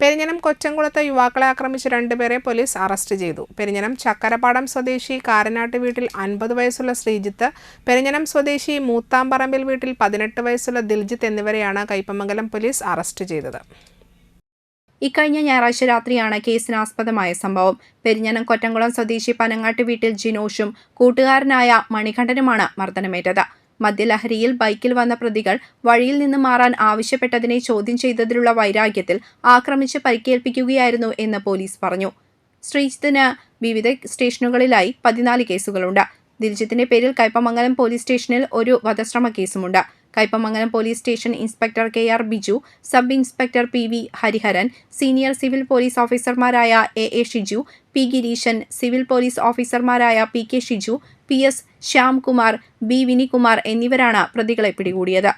പെരിഞ്ഞനം കൊച്ചംകുളത്ത് യുവാക്കളെ ആക്രമിച്ച് 2 പേരെ പോലീസ് അറസ്റ്റ് ചെയ്തു. പെരിഞ്ഞനം ചക്കരപ്പാടം സ്വദേശി കാരനാട്ട് വീട്ടിൽ 50 വയസ്സുള്ള ശ്രീജിത്ത്, പെരിഞ്ഞനം സ്വദേശി മൂത്താംപറമ്പിൽ വീട്ടിൽ 18 വയസ്സുള്ള ദിൽജിത്ത് എന്നിവരെയാണ് കയ്പമംഗലം പോലീസ് അറസ്റ്റ് ചെയ്തത്. ഇക്കഴിഞ്ഞ ഞായറാഴ്ച രാത്രിയാണ് കേസിനാസ്പദമായ സംഭവം. പെരിഞ്ഞനം കൊറ്റംകുളം സ്വദേശി പനങ്ങാട്ട് വീട്ടിൽ ജിനോഷും കൂട്ടുകാരനായ മണികണ്ഠനുമാണ് മർദ്ദനമേറ്റത്. മദ്യലഹരിയിൽ ബൈക്കിൽ വന്ന പ്രതികൾ വഴിയിൽ നിന്ന് മാറാൻ ആവശ്യപ്പെട്ടതിനെ ചോദ്യം ചെയ്തതിലുള്ള വൈരാഗ്യത്തിൽ ആക്രമിച്ച് പരിക്കേൽപ്പിക്കുകയായിരുന്നു എന്ന് പോലീസ് പറഞ്ഞു. ശ്രീജിത്തിന് വിവിധ സ്റ്റേഷനുകളിലായി 14 കേസുകളുണ്ട്. ദിൽജിത്തിന്റെ പേരിൽ കയ്പമംഗലം പോലീസ് സ്റ്റേഷനിൽ ഒരു വധശ്രമ കേസുമുണ്ട്. Kaipamangalam police station inspector KR Biju, sub inspector PV Hariharan, senior civil police ഓഫീസർമാരായ AA Shiju, P Gireeshan, civil police ഓഫീസർമാരായ PK Shiju, PS Shyamkumar, B Vinikumar എന്നിവരാണ് പ്രതികളെ പിടികൂടിയത്.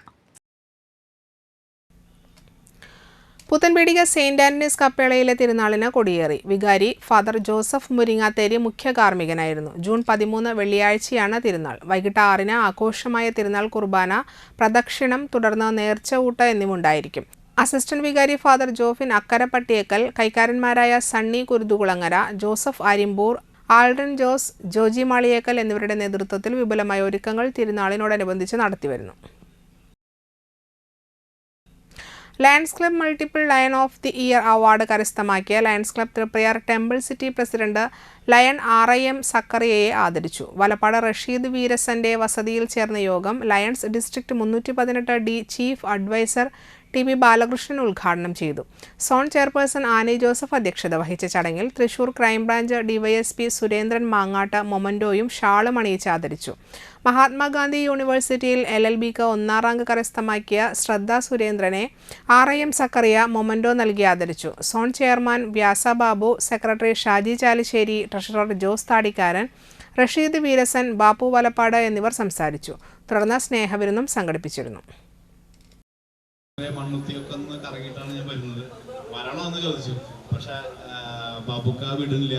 പുത്തൻപീടിക സെയിന്റ് ആന്റണീസ് കപ്പേളയിലെ തിരുനാളിന് കൊടിയേറി. വികാരി ഫാദർ ജോസഫ് മുരിങ്ങാത്തേരി മുഖ്യ കാർമ്മികനായിരുന്നു. ജൂൺ 13 വെള്ളിയാഴ്ചയാണ് തിരുനാൾ. വൈകിട്ട് 6-ന് ആഘോഷമായ തിരുനാൾ കുർബാന, പ്രദക്ഷിണം, തുടർന്ന് നേർച്ച ഊട്ട് എന്നിവ ഉണ്ടായിരിക്കും. അസിസ്റ്റന്റ് വികാരി ഫാദർ ജോഫിൻ അക്കരപ്പട്ടിയേക്കൽ, കൈക്കാരന്മാരായ സണ്ണി കുരുതുകുളങ്ങര, ജോസഫ് അരിമ്പൂർ, ആൾഡൻ ജോസ്, ജോജി മാളിയേക്കൽ എന്നിവരുടെ നേതൃത്വത്തിൽ വിപുലമായ ഒരുക്കങ്ങൾ തിരുനാളിനോടനുബന്ധിച്ച് നടത്തിവരുന്നു. Lions club multiple lion of the year award കരസ്ഥമാക്കിയ Lions club Triprayar temple city president lion RIM സക്കറിയയെ ആദരിച്ചു. വലപ്പാട് റഷീദ് വീരസന്റെ വസതിയിൽ ചേർന്ന യോഗം Lions district 318D chief advisor TB Balakrishnan ഉദ്ഘാടനം ചെയ്തു. സോൺ ചെയർപേഴ്സൺ ആനി ജോസഫ് അധ്യക്ഷത വഹിച്ച ചടങ്ങിൽ തൃശൂർ ക്രൈംബ്രാഞ്ച് DYSP സുരേന്ദ്രൻ മാങ്ങാട്ട് മൊമന്റോയും ഷാളും അണിയിച്ച് ആദരിച്ചു. മഹാത്മാഗാന്ധി യൂണിവേഴ്സിറ്റിയിൽ LLBക്ക് 1ാം റാങ്ക് കരസ്ഥമാക്കിയ ശ്രദ്ധ സുരേന്ദ്രനെ RIM സക്കറിയ മൊമന്റോ നൽകി ആദരിച്ചു. സോൺ ചെയർമാൻ വ്യാസ ബാബു, സെക്രട്ടറി ഷാജി ചാലിശ്ശേരി, ട്രഷറർ ജോസ് താടിക്കാരൻ, റഷീദ് വീരസൻ, ബാപ്പു വലപ്പാട് എന്നിവർ സംസാരിച്ചു. തുടർന്ന് സ്നേഹവിരുന്നും സംഘടിപ്പിച്ചിരുന്നു. മണ്ണുത്തിയൊക്കെ ഒന്ന് കറങ്ങിയിട്ടാണ് ഞാൻ വരുന്നത്. വരണമെന്ന് ചോദിച്ചു, പക്ഷെ ബാബുക്ക വിടുന്നില്ല,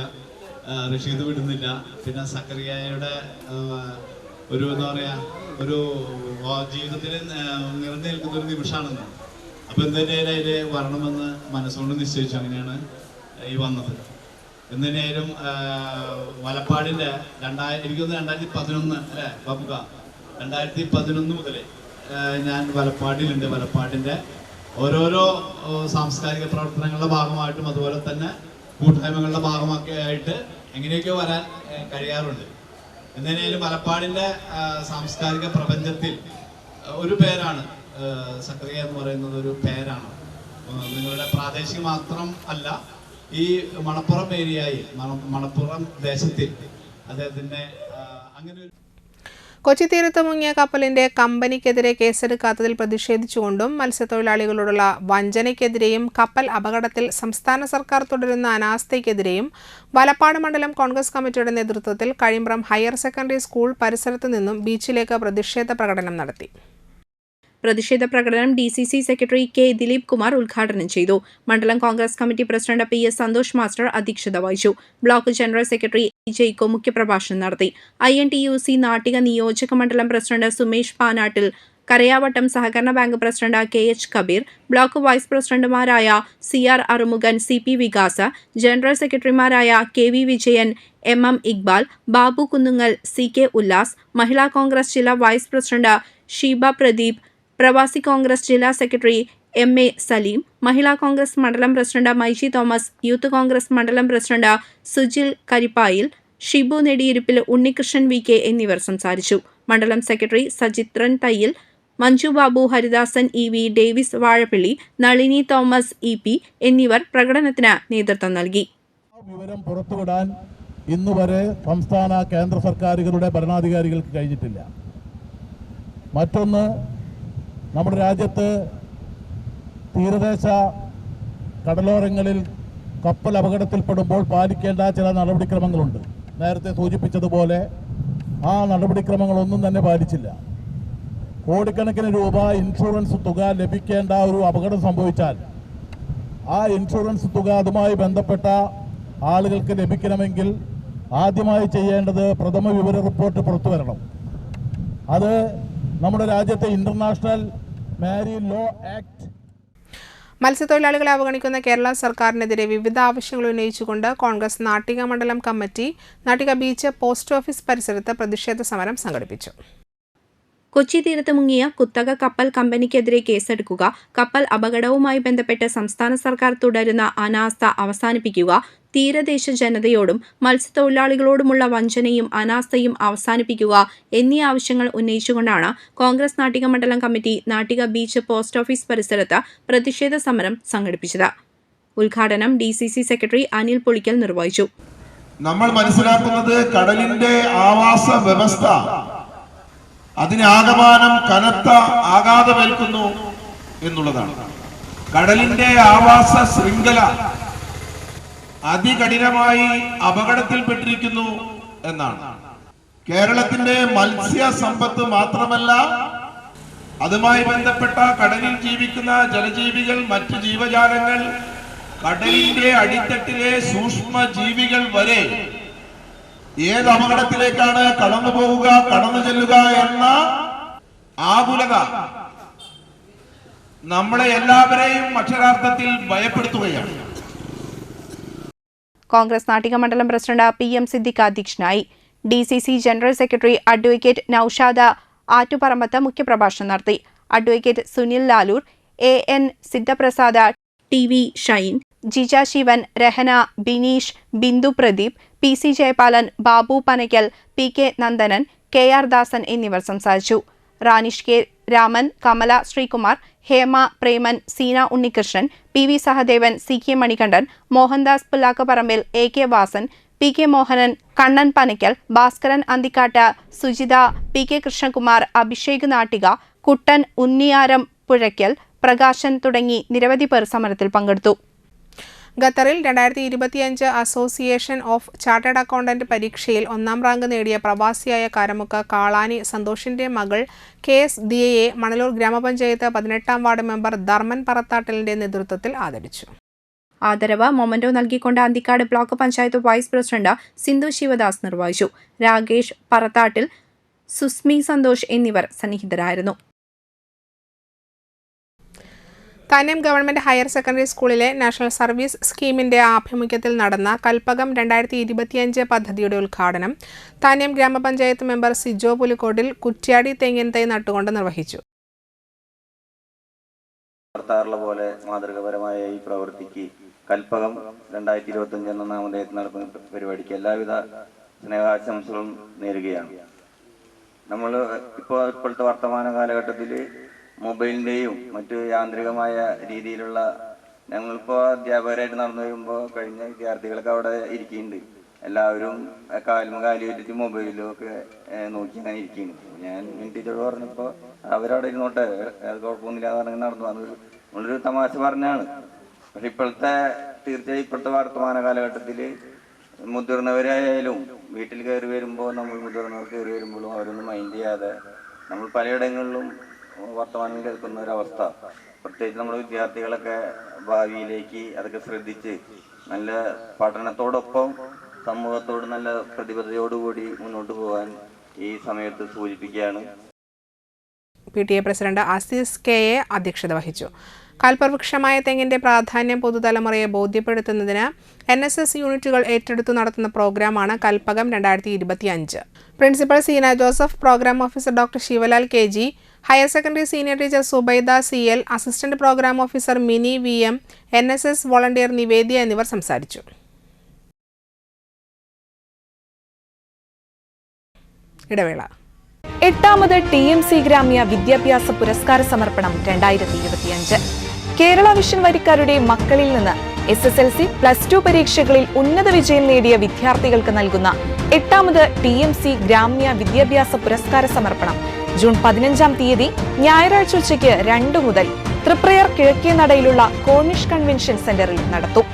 റഷീദ് വിടുന്നില്ല. പിന്നെ സക്കറിയയുടെ ഒരു എന്താ പറയാ, ഒരു ജീവിതത്തിൽ നിറഞ്ഞു നിൽക്കുന്ന ഒരു നിമിഷമാണെന്ന്. അപ്പൊ എന്തിനായാലും അതിൽ വരണമെന്ന് മനസ്സുകൊണ്ട് നിശ്ചയിച്ചു. അങ്ങനെയാണ് ഈ വന്നത്. എന്തിനായാലും വലപ്പാടിന്റെ എനിക്കൊന്ന് 2011 അല്ലേ ബാബുക്ക, 2011 മുതലേ ഞാൻ വലപ്പാടിലുണ്ട്. വലപ്പാടിൻ്റെ ഓരോരോ സാംസ്കാരിക പ്രവർത്തനങ്ങളുടെ ഭാഗമായിട്ടും അതുപോലെ തന്നെ കൂട്ടായ്മകളുടെ ഭാഗമൊക്കെ ആയിട്ട് എങ്ങനെയൊക്കെ വരാൻ കഴിയാറുണ്ട്. എന്തായാലും വലപ്പാടിൻ്റെ സാംസ്കാരിക പ്രപഞ്ചത്തിൽ ഒരു പേരാണ് സക്കറിയ എന്ന് പറയുന്നത്. ഒരു പേരാണ്. നിങ്ങളുടെ പ്രാദേശിക മാത്രം അല്ല, ഈ മണപ്പുറം ഏരിയയിൽ, മണപ്പുറം ദേശത്തിൽ അദ്ദേഹത്തിൻ്റെ അങ്ങനെ കൊച്ചി തീരത്ത് മുങ്ങിയ കപ്പലിന്റെ കമ്പനിക്കെതിരെ കേസെടുക്കാത്തതിൽ പ്രതിഷേധിച്ചുകൊണ്ടും മത്സ്യത്തൊഴിലാളികളോടുള്ള വഞ്ചനയ്ക്കെതിരെയും കപ്പൽ അപകടത്തിൽ സംസ്ഥാന സർക്കാർ തുടരുന്ന അനാസ്ഥയ്ക്കെതിരെയും വലപ്പാട് മണ്ഡലം കോൺഗ്രസ് കമ്മിറ്റിയുടെ നേതൃത്വത്തിൽ കഴിമ്പ്രം ഹയർ സെക്കൻഡറി സ്കൂൾ പരിസരത്തു നിന്നും ബീച്ചിലേക്ക് പ്രതിഷേധ പ്രകടനം നടത്തി. പ്രതിഷേധ പ്രകടനം DCC secretary K Dileep Kumar ഉദ്ഘാടനം ചെയ്തു. മണ്ഡലം Congress committee president PS Santhosh master അധ്യക്ഷത വഹിച്ചു. ബ്ലോക്ക് ജനറൽ സെക്രട്ടറി ജയ്ക്കോ മുഖ്യപ്രഭാഷണം നടത്തി. INTUC നാട്ടിക നിയോജക മണ്ഡലം പ്രസിഡന്റ് സുമേഷ് പാനാട്ടിൽ, കരയാവട്ടം സഹകരണ bank president KH Kabeer, block vice പ്രസിഡന്റുമാരായ CR Arumukhan, CP Vikas, general സെക്രട്ടറിമാരായ KV Vijayan, MM Iqbal, Babu Kunnungal, CK Ullas, Mahila Congress ജില്ലാ വൈസ് പ്രസിഡന്റ് ഷീബ പ്രദീപ്, പ്രവാസി കോൺഗ്രസ് ജില്ലാ സെക്രട്ടറി MA സലീം, മഹിളാ കോൺഗ്രസ് മണ്ഡലം പ്രസിഡന്റ് മൈജി തോമസ്, യൂത്ത് കോൺഗ്രസ് മണ്ഡലം പ്രസിഡന്റ് സുജിൽ കരിപ്പായിൽ, ഷിബു നെടിയിരുപ്പിൽ, ഉണ്ണികൃഷ്ണൻ VK എന്നിവർ സംസാരിച്ചു. മണ്ഡലം secretary Sajithran Thayyil, Manju Babu, Haridasan EV, Davis Vazhappilly, Nalini Thomas EP എന്നിവർ പ്രകടനത്തിന് നേതൃത്വം നൽകി. വിവരം പുറത്തുവിടാൻ ഇന്നുവരെ സംസ്ഥാന കേന്ദ്ര സർക്കാരുകളുടെ ഭരണാധികാരികൾക്ക് കഴിഞ്ഞിട്ടില്ല. മറ്റൊന്ന്, നമ്മുടെ രാജ്യത്ത് തീരദേശ കടലോരങ്ങളിൽ കപ്പൽ അപകടത്തിൽപ്പെടുമ്പോൾ പാലിക്കേണ്ട ചില നടപടിക്രമങ്ങളുണ്ട്. നേരത്തെ സൂചിപ്പിച്ചതുപോലെ ആ നടപടിക്രമങ്ങളൊന്നും തന്നെ പാലിച്ചില്ല. കോടിക്കണക്കിന് രൂപ ഇൻഷുറൻസ് തുക ലഭിക്കേണ്ട ഒരു അപകടം സംഭവിച്ചാൽ ആ ഇൻഷുറൻസ് തുക അതുമായി ബന്ധപ്പെട്ട ആളുകൾക്ക് ലഭിക്കണമെങ്കിൽ ആദ്യമായി ചെയ്യേണ്ടത് പ്രഥമ വിവര റിപ്പോർട്ട് പുറത്തു വരണം. അത് നമ്മുടെ രാജ്യത്തെ ഇന്റർനാഷണൽ മാരീൻ ലോ ആക്ട് മത്സ്യത്തൊഴിലാളികളെ അവഗണിക്കുന്ന കേരള സർക്കാരിനെതിരെ വിവിധ ആവശ്യങ്ങൾ ഉന്നയിച്ചുകൊണ്ട് കോൺഗ്രസ് നാട്ടിക മണ്ഡലം committee Nattika beach post office പരിസരത്ത് പ്രതിഷേധ സമരം സംഘടിപ്പിച്ചു. കൊച്ചി തീരത്ത് മുങ്ങിയ കുത്തക കപ്പൽ കമ്പനിക്കെതിരെ കേസെടുക്കുക, കപ്പൽ അപകടവുമായി ബന്ധപ്പെട്ട് സംസ്ഥാന സർക്കാർ തുടരുന്ന അനാസ്ഥ അവസാനിപ്പിക്കുക, തീരദേശ ജനതയോടും മത്സ്യത്തൊഴിലാളികളോടുമുള്ള വഞ്ചനയും അനാസ്ഥയും അവസാനിപ്പിക്കുക എന്നീ ആവശ്യങ്ങൾ ഉന്നയിച്ചുകൊണ്ടാണ് കോൺഗ്രസ് നാട്ടിക മണ്ഡലം committee Nattika beach post office പരിസരത്ത് പ്രതിഷേധ സമരം സംഘടിപ്പിച്ചത്. ഉദ്ഘാടനം DCC സെക്രട്ടറി അനിൽ പുളിക്കൽ നിർവഹിച്ചു. നമ്മൾ മനസ്സിലാക്കുന്നത് കടലിന്റെ ആവാസ വ്യവസ്ഥ അതിനാകമാനം കനത്ത ആഘാതമേൽക്കുന്നു എന്നുള്ളതാണ്. കടലിന്റെ ആവാസ ശൃംഖല അതികഠിനമായി അപകടത്തിൽപ്പെട്ടിരിക്കുന്നു എന്നാണ്. കേരളത്തിന്റെ മത്സ്യ സമ്പത്ത് മാത്രമല്ല, അതുമായി ബന്ധപ്പെട്ട കടലിൽ ജീവിക്കുന്ന ജലജീവികൾ, മറ്റ് ജീവജാലങ്ങൾ, കടലിന്റെ അടിത്തട്ടിലെ സൂക്ഷ്മ ജീവികൾ വരെ ഏത് അപകടത്തിലേക്കാണ് കടന്നു പോവുക, കടന്നു ചെല്ലുക എന്ന ആകുലത നമ്മളെ എല്ലാവരെയും അക്ഷരാർത്ഥത്തിൽ ഭയപ്പെടുത്തുകയാണ്. കോൺഗ്രസ് നാട്ടിക മണ്ഡലം പ്രസിഡന്റ് PM സിദ്ദിഖ് അധ്യക്ഷനായി. DCC general secretary advocate Noushad Attuparambath മുഖ്യപ്രഭാഷണം നടത്തി. Advocate Sunil Lalur, AN Siddhaprasad, TV Shine, Jija Sivan, Rahana, Bineesh, Bindu Pradeep, PC Jayapalan, Babu Panakkal, PK Nandanan, KR Dasan എന്നിവർ സംസാരിച്ചു. Ranish K Raman, Kamala Sreekumar, Hema Preman, Seena Unnikrishnan, PV Sahadevan, CK Manikandan, Mohandas പുല്ലാക്കപ്പറമ്പിൽ, AK Vasan, PK Mohanan, Kannan Panackal, Bhaskaran അന്തിക്കാട്ട്, സുജിത, PK കൃഷ്ണകുമാർ, അഭിഷേക് നാട്ടിക, കുട്ടൻ, ഉണ്ണിയാരം പുഴയ്ക്കൽ, പ്രകാശൻ തുടങ്ങി നിരവധി പേർ സമരത്തിൽ പങ്കെടുത്തു. ഖത്തറിൽ 2025 അസോസിയേഷൻ ഓഫ് ചാർട്ടേഡ് അക്കൗണ്ടന്റ് പരീക്ഷയിൽ 1ാം റാങ്ക് നേടിയ പ്രവാസിയായ കാരമുക്ക് കാളാനി സന്തോഷിന്റെ മകൾ KS ദിയയെ മണലൂർ ഗ്രാമപഞ്ചായത്ത് 18ാം വാർഡ് മെമ്പർ ധർമ്മൻ പറത്താട്ടലിന്റെ നേതൃത്വത്തിൽ ആദരിച്ചു. ആദരവ് മൊമന്റോ നൽകിക്കൊണ്ട് Anthikkad block panchayat vice president Sindhu Sivadas നിർവഹിച്ചു. രാകേഷ് പറത്താട്ടിൽ, സുസ്മി സന്തോഷ് എന്നിവർ സന്നിഹിതരായിരുന്നു. താന്യം ഗവൺമെന്റ് ഹയർ സെക്കൻഡറി സ്കൂളിലെ നാഷണൽ സർവീസ് സ്കീമിന്റെ ആഭിമുഖ്യത്തിൽ നടന്ന കൽപ്പകം 2025 പദ്ധതിയുടെ ഉദ്ഘാടനം താന്യം ഗ്രാമപഞ്ചായത്ത് മെമ്പർ സിജോ പുലിക്കോട്ടിൽ കുറ്റ്യാടി തെങ്ങിൻ തൈ നട്ടുകൊണ്ട് നിർവഹിച്ചു. പോലെ മാതൃകപരമായ ഈ പ്രവൃത്തിക്ക് കൽപ്പകം 2025 എന്ന നാമധേയത്തിൽ നടക്കുന്ന പരിപാടിക്ക് എല്ലാവിധ സ്നേഹാശംസകളും നേരുകയാണ്. നമ്മൾ ഇപ്പോഴത്തെ വർത്തമാന കാലഘട്ടത്തിൽ മൊബൈലിൻ്റെയും മറ്റു യാന്ത്രികമായ രീതിയിലുള്ള, ഞങ്ങളിപ്പോൾ അധ്യാപകരായിട്ട് നടന്നു വരുമ്പോൾ കഴിഞ്ഞ വിദ്യാർത്ഥികളൊക്കെ അവിടെ ഇരിക്കുന്നുണ്ട്. എല്ലാവരും കാലി വെച്ചിട്ട് മൊബൈലും ഒക്കെ നോക്കി അങ്ങനെ ഇരിക്കുന്നുണ്ട്. ഞാൻ ടീച്ചറോട് പറഞ്ഞപ്പോൾ അവരവിടെ ഇരുന്നോട്ടെ, അത് കുഴപ്പമൊന്നുമില്ല പറഞ്ഞ് നടന്നു വന്നത് നമ്മളൊരു തമാശ പറഞ്ഞാണ്. പക്ഷെ തീർച്ചയായും ഇപ്പോഴത്തെ വർത്തമാന കാലഘട്ടത്തിൽ മുതിർന്നവരായാലും വീട്ടിൽ കയറി വരുമ്പോൾ, നമ്മൾ മുതിർന്നവർ കയറി വരുമ്പോഴും അവരൊന്നും മൈൻഡ് ചെയ്യാതെ നമ്മൾ പലയിടങ്ങളിലും വർത്തമാനം കേൾക്കുന്ന ഒരവസ്ഥ. പ്രത്യേകിച്ച് നമ്മുടെ വിദ്യാർത്ഥികളൊക്കെ ഭാവിയിലേക്ക് അതൊക്കെ ശ്രദ്ധിച്ച് നല്ല പഠനത്തോടൊപ്പം സമൂഹത്തോട് നല്ല പ്രതിബദ്ധതയോടുകൂടി മുന്നോട്ട് പോകാൻ ഈ സമയത്ത് സൂചിപ്പിക്കുകയാണ്. PTA പ്രസിഡന്റ് അസീസ് KA അധ്യക്ഷത വഹിച്ചു. കൽപ്പവൃക്ഷമായ തെങ്ങിന്റെ പ്രാധാന്യം പുതുതലമുറയെ ബോധ്യപ്പെടുത്തുന്നതിന് NSS യൂണിറ്റുകൾ ഏറ്റെടുത്തു നടത്തുന്ന പ്രോഗ്രാമാണ് Kalpakam 2025. Principal Seena Joseph, programme officer doctor Sivalal KG, higher secondary senior teacher Subaida CL, assistant programme officer Mini VM, NSS volunteer Nivedya എന്നിവർ സംസാരിച്ചു. ഇടവേള. 8ാമത് TMC ഗ്രാമ്യ വിദ്യാഭ്യാസ പുരസ്കാര സമർപ്പണം 2025. കേരള വിഷൻ വരിക്കാരുടെ മക്കളിൽ നിന്ന് SSLC, +2 പരീക്ഷകളിൽ ഉന്നത വിജയം നേടിയ വിദ്യാർത്ഥികൾക്ക് നൽകുന്ന 8ാമത് TMC ഗ്രാമ്യ വിദ്യാഭ്യാസ പുരസ്കാര സമർപ്പണം ജൂൺ 15-ാം തീയതി ഞായറാഴ്ച ഉച്ചയ്ക്ക് 2 മുതൽ തൃപ്രയാർ കിഴക്കേ നടയിലുള്ള കോർണിഷ് കൺവെൻഷൻ സെന്ററിൽ നടത്തും.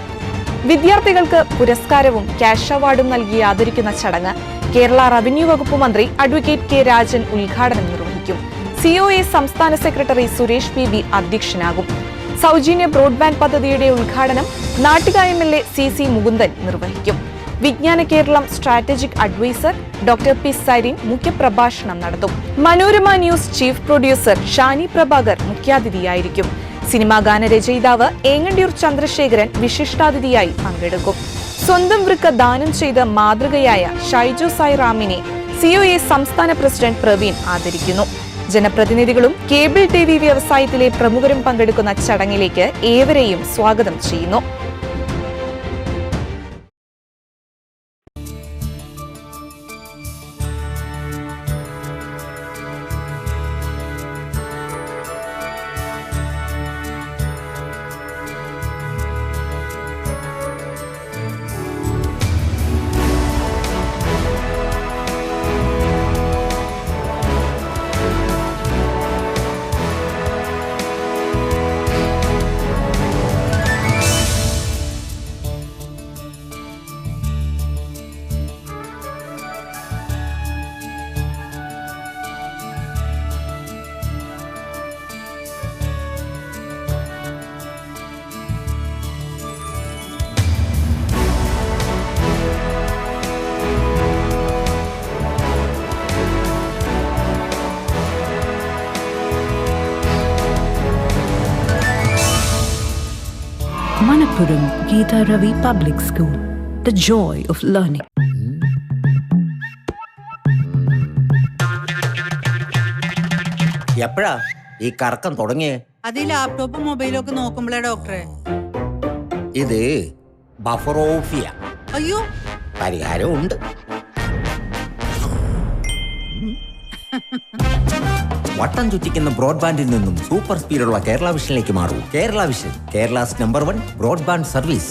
വിദ്യാർത്ഥികൾക്ക് പുരസ്കാരവും ക്യാഷ് അവാർഡും നൽകി ആദരിക്കുന്ന ചടങ്ങ് കേരള റവന്യൂ വകുപ്പ് മന്ത്രി അഡ്വക്കേറ്റ് K രാജൻ ഉദ്ഘാടനം നിർവഹിക്കും. COA സംസ്ഥാന സെക്രട്ടറി സുരേഷ് PB അധ്യക്ഷനാകും. സൗജന്യ ബ്രോഡ്ബാൻഡ് പദ്ധതിയുടെ ഉദ്ഘാടനം നാട്ടിക MLA CC മുകുന്ദൻ നിർവഹിക്കും. Vijnana Keralam strategic advisor doctor P Sairin മുഖ്യപ്രഭാഷണം നടത്തും. Manorama news chief producer Shani Prabhakar മുഖ്യാതിഥിയായിരിക്കും. സിനിമാ ഗാനരചയിതാവ് ഏങ്ങണ്ടിയൂർ ചന്ദ്രശേഖരൻ വിശിഷ്ടാതിഥിയായി പങ്കെടുക്കും. സ്വന്തം വൃക്ക ദാനം ചെയ്ത് മാതൃകയായ ഷൈജു സായി റാമിനെ COA സംസ്ഥാന പ്രസിഡന്റ് പ്രവീൺ ആദരിക്കുന്നു. ജനപ്രതിനിധികളും കേബിൾ TV വ്യവസായത്തിലെ പ്രമുഖരും പങ്കെടുക്കുന്ന ചടങ്ങിലേക്ക് ഏവരെയും സ്വാഗതം ചെയ്യുന്നു. Manappuram Geeta Ravi Public School, the joy of learning. എപ്പോഴാ ഈ കറക്കം തുടങ്ങിയേ? അത് ഈ ലാപ്ടോപ്പും മൊബൈലും ഒക്കെ നോക്കുമ്പോഴേ ഡോക്ടറെ. ഇത് ബഫറോഫിയ. അയ്യോ, പരിഹാരം ഉണ്ട്. വട്ടം ചുറ്റിക്കുന്ന ബ്രോഡ്ബാൻഡിൽ നിന്നും സൂപ്പർ സ്പീഡുള്ള കേരള വിഷനിലേക്ക് മാറൂ. Kerala vision, Kerala's number 1 broadband service.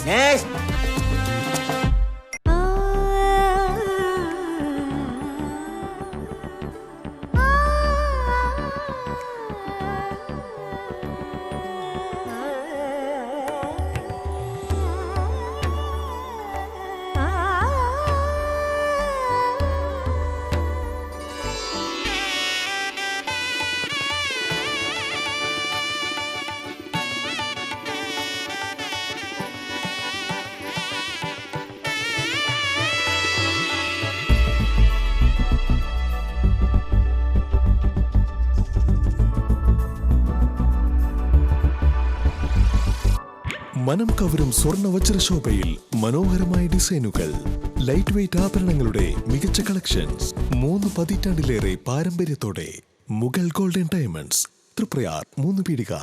മനം കവരും സ്വർണ്ണ വജ്രശോഭയിൽ മനോഹരമായ ഡിസൈനുകൾ, ലൈറ്റ് വെയ്റ്റ് ആഭരണങ്ങളുടെ മികച്ച കളക്ഷൻസ്, 3 പതിറ്റാണ്ടിലേറെ പാരമ്പര്യത്തോടെ മുഗൾ ഗോൾഡൻ ഡയമണ്ട്സ്, തൃപ്രയാർ 3 പീടിക.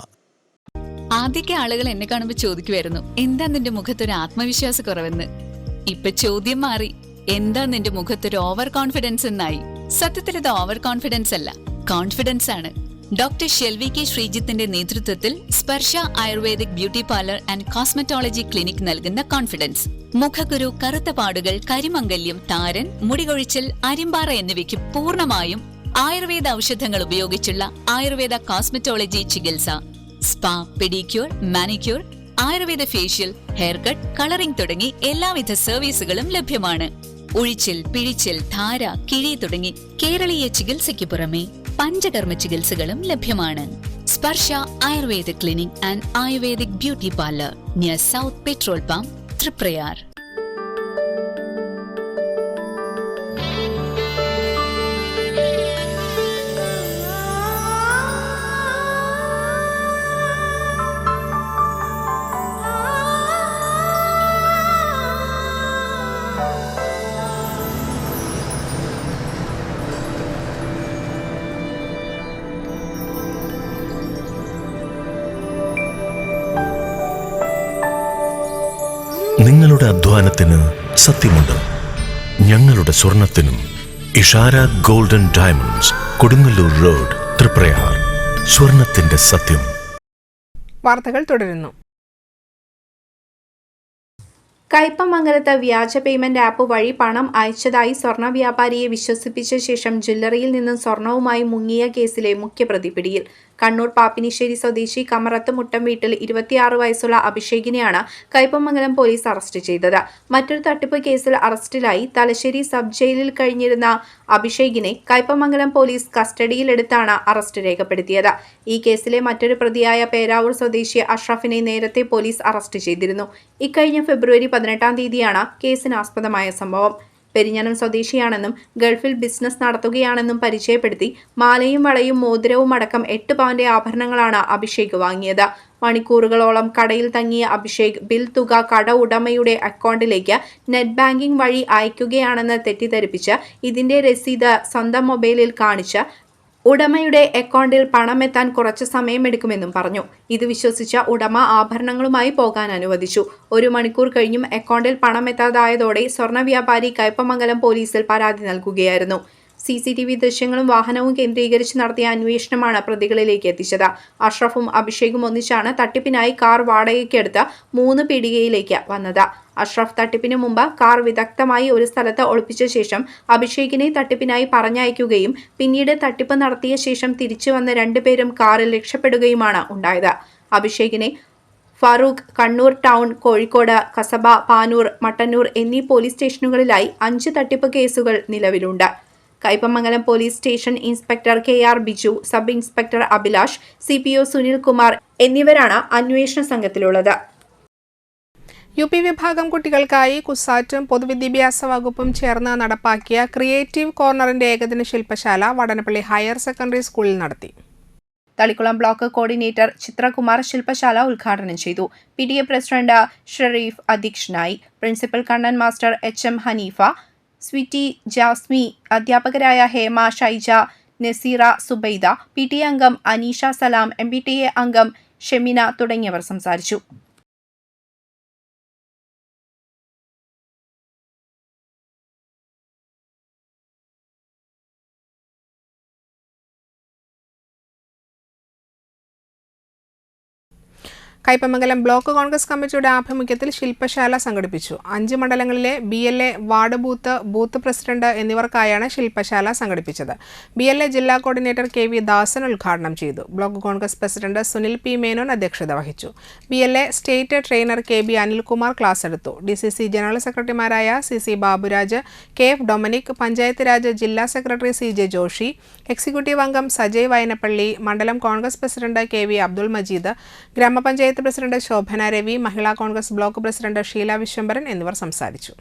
ആദ്യമൊക്കെ ആളുകൾ എന്നെ കാണുമ്പോൾ ചോദിക്കുമായിരുന്നു, എന്താ നിന്റെ മുഖത്തൊരു ആത്മവിശ്വാസ കുറവെന്ന്. ഇപ്പൊ ചോദ്യം മാറി, എന്താ നിന്റെ മുഖത്തൊരു ഓവർ കോൺഫിഡൻസ് എന്നായി. സത്യത്തിൽ ഇത് ഓവർ കോൺഫിഡൻസ് അല്ല, കോൺഫിഡൻസ് ആണ്. ഡോക്ടർ ഷെൽവി കെ ശ്രീജിത്തിന്റെ നേതൃത്വത്തിൽ Sparsha Ayurvedic beauty parlour and cosmetology clinic നൽകുന്ന കോൺഫിഡൻസ്. മുഖക്കുരു, കറുത്ത പാടുകൾ, കരിമംഗല്യം, താരൻ, മുടികൊഴിച്ചൽ, അരിമ്പാറ എന്നിവയ്ക്ക് പൂർണ്ണമായും ആയുർവേദ ഔഷധങ്ങൾ ഉപയോഗിച്ചുള്ള ആയുർവേദ കോസ്മെറ്റോളജി ചികിത്സ. Spa, pedicure, manicure, Ayurveda facial, hair cut, colouring തുടങ്ങി എല്ലാവിധ സർവീസുകളും ലഭ്യമാണ്. ഉഴിച്ചിൽ, പിഴിച്ചിൽ, ധാര, കിഴി തുടങ്ങി കേരളീയ ചികിത്സയ്ക്ക് പുറമെ പഞ്ചകർമ്മ ചികിത്സകളും ലഭ്യമാണ്. Sparsha Ayurveda clinic and Ayurvedic beauty parlour near south petrol pump, Triprayar. നിങ്ങളുടെ അധ്വാനത്തിന് സത്യമുണ്ട്, ഞങ്ങളുടെ സ്വർണത്തിനും. Ishara golden diamonds, Kodungallur road, Triprayar. സ്വർണത്തിന്റെ സത്യം. വാർത്തകൾ തുടരുന്നു. കയ്പമംഗലത്ത് വ്യാജ പേയ്മെന്റ് ആപ്പ് വഴി പണം അയച്ചതായി സ്വർണ്ണ വ്യാപാരിയെ വിശ്വസിപ്പിച്ച ശേഷം ജ്വല്ലറിയിൽ നിന്നും സ്വർണവുമായി മുങ്ങിയ കേസിലെ മുഖ്യപ്രതി പിടിയിൽ. കണ്ണൂർ പാപ്പിനിശ്ശേരി സ്വദേശി കമറത്ത് മുട്ടം വീട്ടിൽ 26 വയസ്സുള്ള അഭിഷേകിനെയാണ് കയ്പമംഗലം പോലീസ് അറസ്റ്റ് ചെയ്തത്. മറ്റൊരു തട്ടിപ്പ് കേസിൽ അറസ്റ്റിലായി തലശ്ശേരി സബ് ജയിലിൽ കഴിഞ്ഞിരുന്ന അഭിഷേകിനെ കയ്പമംഗലം പോലീസ് കസ്റ്റഡിയിലെടുത്താണ് അറസ്റ്റ് രേഖപ്പെടുത്തിയത്. ഈ കേസിലെ മറ്റൊരു പ്രതിയായ പേരാവൂർ സ്വദേശി അഷ്റഫിനെ നേരത്തെ പോലീസ് അറസ്റ്റ് ചെയ്തിരുന്നു. ഇക്കഴിഞ്ഞ ഫെബ്രുവരി 18-ാം തീയതിയാണ് കേസിനാസ്പദമായ സംഭവം. പെരിഞ്ഞനം സ്വദേശിയാണെന്നും ഗൾഫിൽ ബിസിനസ് നടത്തുകയാണെന്നും പരിചയപ്പെടുത്തി മാലയും വളയും മോതിരവും അടക്കം 8 പവന്റെ ആഭരണങ്ങളാണ് അഭിഷേക് വാങ്ങിയത്. മണിക്കൂറുകളോളം കടയിൽ തങ്ങിയ അഭിഷേക് ബിൽ തുക കട ഉടമയുടെ അക്കൗണ്ടിലേക്ക് നെറ്റ് ബാങ്കിംഗ് വഴി അയക്കുകയാണെന്ന് തെറ്റിദ്ധരിപ്പിച്ച് ഇതിന്റെ രസീത് സ്വന്തം മൊബൈലിൽ കാണിച്ച് ഉടമയുടെ അക്കൗണ്ടിൽ പണമെത്താൻ കുറച്ച് സമയമെടുക്കുമെന്നും പറഞ്ഞു. ഇത് വിശ്വസിച്ച ഉടമ ആഭരണങ്ങളുമായി പോകാൻ അനുവദിച്ചു. 1 മണിക്കൂർ കഴിഞ്ഞും അക്കൗണ്ടിൽ പണമെത്താതായതോടെ സ്വർണ്ണ വ്യാപാരി കയ്പമംഗലം പോലീസിൽ പരാതി നൽകുകയായിരുന്നു. CCTV ദൃശ്യങ്ങളും വാഹനവും കേന്ദ്രീകരിച്ച് നടത്തിയ അന്വേഷണമാണ് പ്രതികളിലേക്ക് എത്തിച്ചത്. അഷ്റഫും അഭിഷേകും ഒന്നിച്ചാണ് തട്ടിപ്പിനായി കാർ വാടകയ്ക്കെടുത്ത് 3 പീടികയിലേക്ക് വന്നത്. അഷ്റഫ് തട്ടിപ്പിന് മുമ്പ് കാർ വിദഗ്ധമായി ഒരു സ്ഥലത്ത് ഒളിപ്പിച്ച ശേഷം അഭിഷേകിനെ തട്ടിപ്പിനായി പറഞ്ഞയക്കുകയും പിന്നീട് തട്ടിപ്പ് നടത്തിയ ശേഷം തിരിച്ചു വന്ന് 2 പേരും കാറിൽ രക്ഷപ്പെടുകയുമാണ് ഉണ്ടായത്. അഭിഷേകിനെ ഫറൂഖ്, കണ്ണൂർ ടൗൺ, കോഴിക്കോട്, കസബ, പാനൂർ, മട്ടന്നൂർ എന്നീ പോലീസ് സ്റ്റേഷനുകളിലായി 5 തട്ടിപ്പ് കേസുകൾ നിലവിലുണ്ട്. Kaipamangalam police station inspector KR Biju, sub inspector Abhilash, CPO Sunil Kumar എന്നിവരാണ് അന്വേഷണ സംഘത്തിലുള്ളത്. UP വിഭാഗം കുട്ടികൾക്കായി കുസാറ്റും പൊതുവിദ്യാഭ്യാസ വകുപ്പും ചേർന്ന് നടപ്പാക്കിയ ക്രിയേറ്റീവ് കോർണറിന്റെ ഏകദിന ശില്പശാല വടനപ്പള്ളി ഹയർ സെക്കൻഡറി സ്കൂളിൽ നടത്തി. തളിക്കുളം ബ്ലോക്ക് കോർഡിനേറ്റർ ചിത്രകുമാർ ശില്പശാല ഉദ്ഘാടനം ചെയ്തു. PTA പ്രസിഡന്റ് ഷെരീഫ് അധ്യക്ഷനായി. Principal Kannan master HM Haneefa, Sweety Jasmi, അധ്യാപകരായ ഹേമ, ഷൈജ, നസീറ, സുബൈദ, PTA അംഗം അനീഷ സലാം, MPTA അംഗം ഷെമിന തുടങ്ങിയവർ സംസാരിച്ചു. കയ്പമംഗലം ബ്ലോക്ക് കോൺഗ്രസ് കമ്മിറ്റിയുടെ ആഭിമുഖ്യത്തിൽ ശില്പശാല സംഘടിപ്പിച്ചു. 5 മണ്ഡലങ്ങളിലെ BLA വാർഡ് ബൂത്ത് പ്രസിഡന്റ് എന്നിവർക്കായാണ് ശില്പശാല സംഘടിപ്പിച്ചത്. BLA ജില്ലാ കോർഡിനേറ്റർ KV ദാസൻ ഉദ്ഘാടനം ചെയ്തു. Block Congress president Sunil P Menon അധ്യക്ഷത വഹിച്ചു. BLA state trainer KB Anilkumar class എടുത്തു. DCC ജനറൽ സെക്രട്ടറിമാരായ CC Baburaj, KF Dominic, panchayat Raj ജില്ലാ സെക്രട്ടറി CJ ജോഷി, എക്സിക്യൂട്ടീവ് അംഗം സജയ് വയനപ്പള്ളി, മണ്ഡലം കോൺഗ്രസ് പ്രസിഡന്റ് KV അബ്ദുൾ മജീദ്, ഗ്രാമപഞ്ചായത്ത് പ്രസിഡന്റ് ശോഭന രവി, മഹിളാ കോൺഗ്രസ് ബ്ലോക്ക് പ്രസിഡന്റ് ഷീല വിശ്വംഭരൻ എന്നിവർ സംസാരിച്ചു.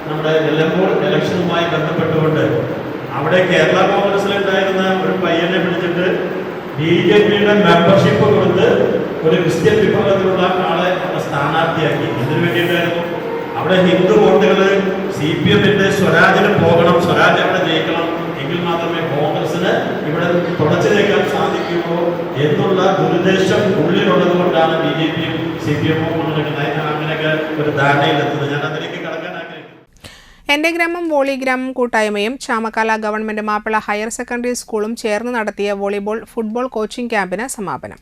നമ്മുടെ നിലമ്പൂർ ഇലക്ഷനുമായി ബന്ധപ്പെട്ടുകൊണ്ട് അവിടെ കേരള കോൺഗ്രസിലുണ്ടായിരുന്ന ഒരു പയ്യനെ പിടിച്ചിട്ട് BJPയുടെ മെമ്പർഷിപ്പ് കൊടുത്ത് ഒരു ക്രിസ്ത്യൻ വിഭാഗത്തിലുള്ള ആളെ സ്ഥാനാർത്ഥിയാക്കി. ഇതിനു വേണ്ടിയിട്ടായിരുന്നു അവിടെ ഹിന്ദു വോട്ടുകൾ CPMന്റെ സ്വരാജിന് പോകണം, സ്വരാജ് അവിടെ ജയിക്കണം, എങ്കിൽ മാത്രമേ കോൺഗ്രസിന് ഇവിടെ തുടച്ചു നീക്കാൻ സാധിക്കുമോ എന്നുള്ള ദുരുദ്ദേശം ഉള്ളിലുള്ളത് കൊണ്ടാണ് BJPയും CPMും അങ്ങനെയൊക്കെ ഒരു ധാരണയിലെത്തുന്നത്. ഞാൻ അതിലേക്ക് കടക്കാൻ ആഗ്രഹിക്കുന്നു. എൻ്റെ ഗ്രാമം വോളിഗ്രാമം കൂട്ടായ്മയും Chamakkala government Mappila higher secondary സ്കൂളും ചേർന്ന് നടത്തിയ വോളിബോൾ ഫുട്ബോൾ കോച്ചിംഗ് ക്യാമ്പിന് സമാപനം.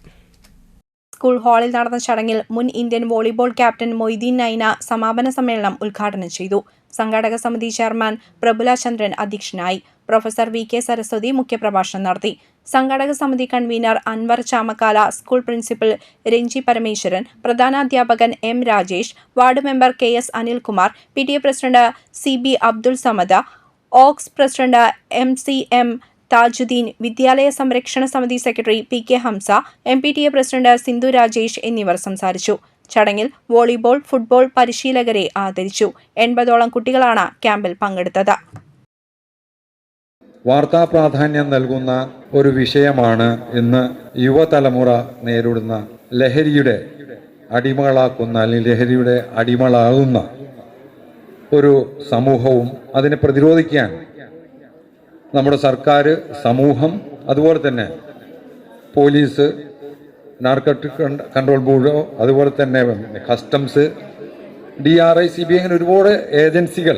സ്കൂൾ ഹാളിൽ നടന്ന ചടങ്ങിൽ മുൻ Indian volleyball captain Moideen Naina സമാപന സമ്മേളനം ഉദ്ഘാടനം ചെയ്തു. സംഘാടക സമിതി ചെയർമാൻ പ്രബുല ചന്ദ്രൻ അധ്യക്ഷനായി. പ്രൊഫസർ VK സരസ്വതി മുഖ്യപ്രഭാഷണം നടത്തി. സംഘാടക സമിതി convener Anwar Chamakkala, school principal Renji Parameswaran, പ്രധാനാധ്യാപകൻ M Rajesh, ward member KS Anilkumar, PTA president CB Abdul Samad, ഓക്സ് പ്രസിഡന്റ് MCM താജുദ്ദീൻ, വിദ്യാലയ സംരക്ഷണ സമിതി secretary PK Hamsa, MPTA president Sindhu Rajesh എന്നിവർ സംസാരിച്ചു. ചടങ്ങിൽ വോളിബോൾ, ഫുട്ബോൾ പരിശീലകരെ ആദരിച്ചു. 80ഓളം കുട്ടികളാണ് ക്യാമ്പിൽ പങ്കെടുത്തത്. വാർത്താ പ്രാധാന്യം നൽകുന്ന ഒരു വിഷയമാണ് ഇന്ന് യുവതലമുറ നേരിടുന്ന ലഹരിയുടെ അടിമകളാക്കുന്ന അല്ലെങ്കിൽ ലഹരിയുടെ അടിമകളാകുന്ന ഒരു സമൂഹവും അതിനെ പ്രതിരോധിക്കാൻ നമ്മുടെ സർക്കാർ, സമൂഹം, അതുപോലെ തന്നെ പോലീസ്, നാർക്കോട്ടിക് കൺട്രോൾ ബ്യൂറോ, അതുപോലെ തന്നെ കസ്റ്റംസ്, DRI, CBI അങ്ങനെ ഒരുപാട് ഏജൻസികൾ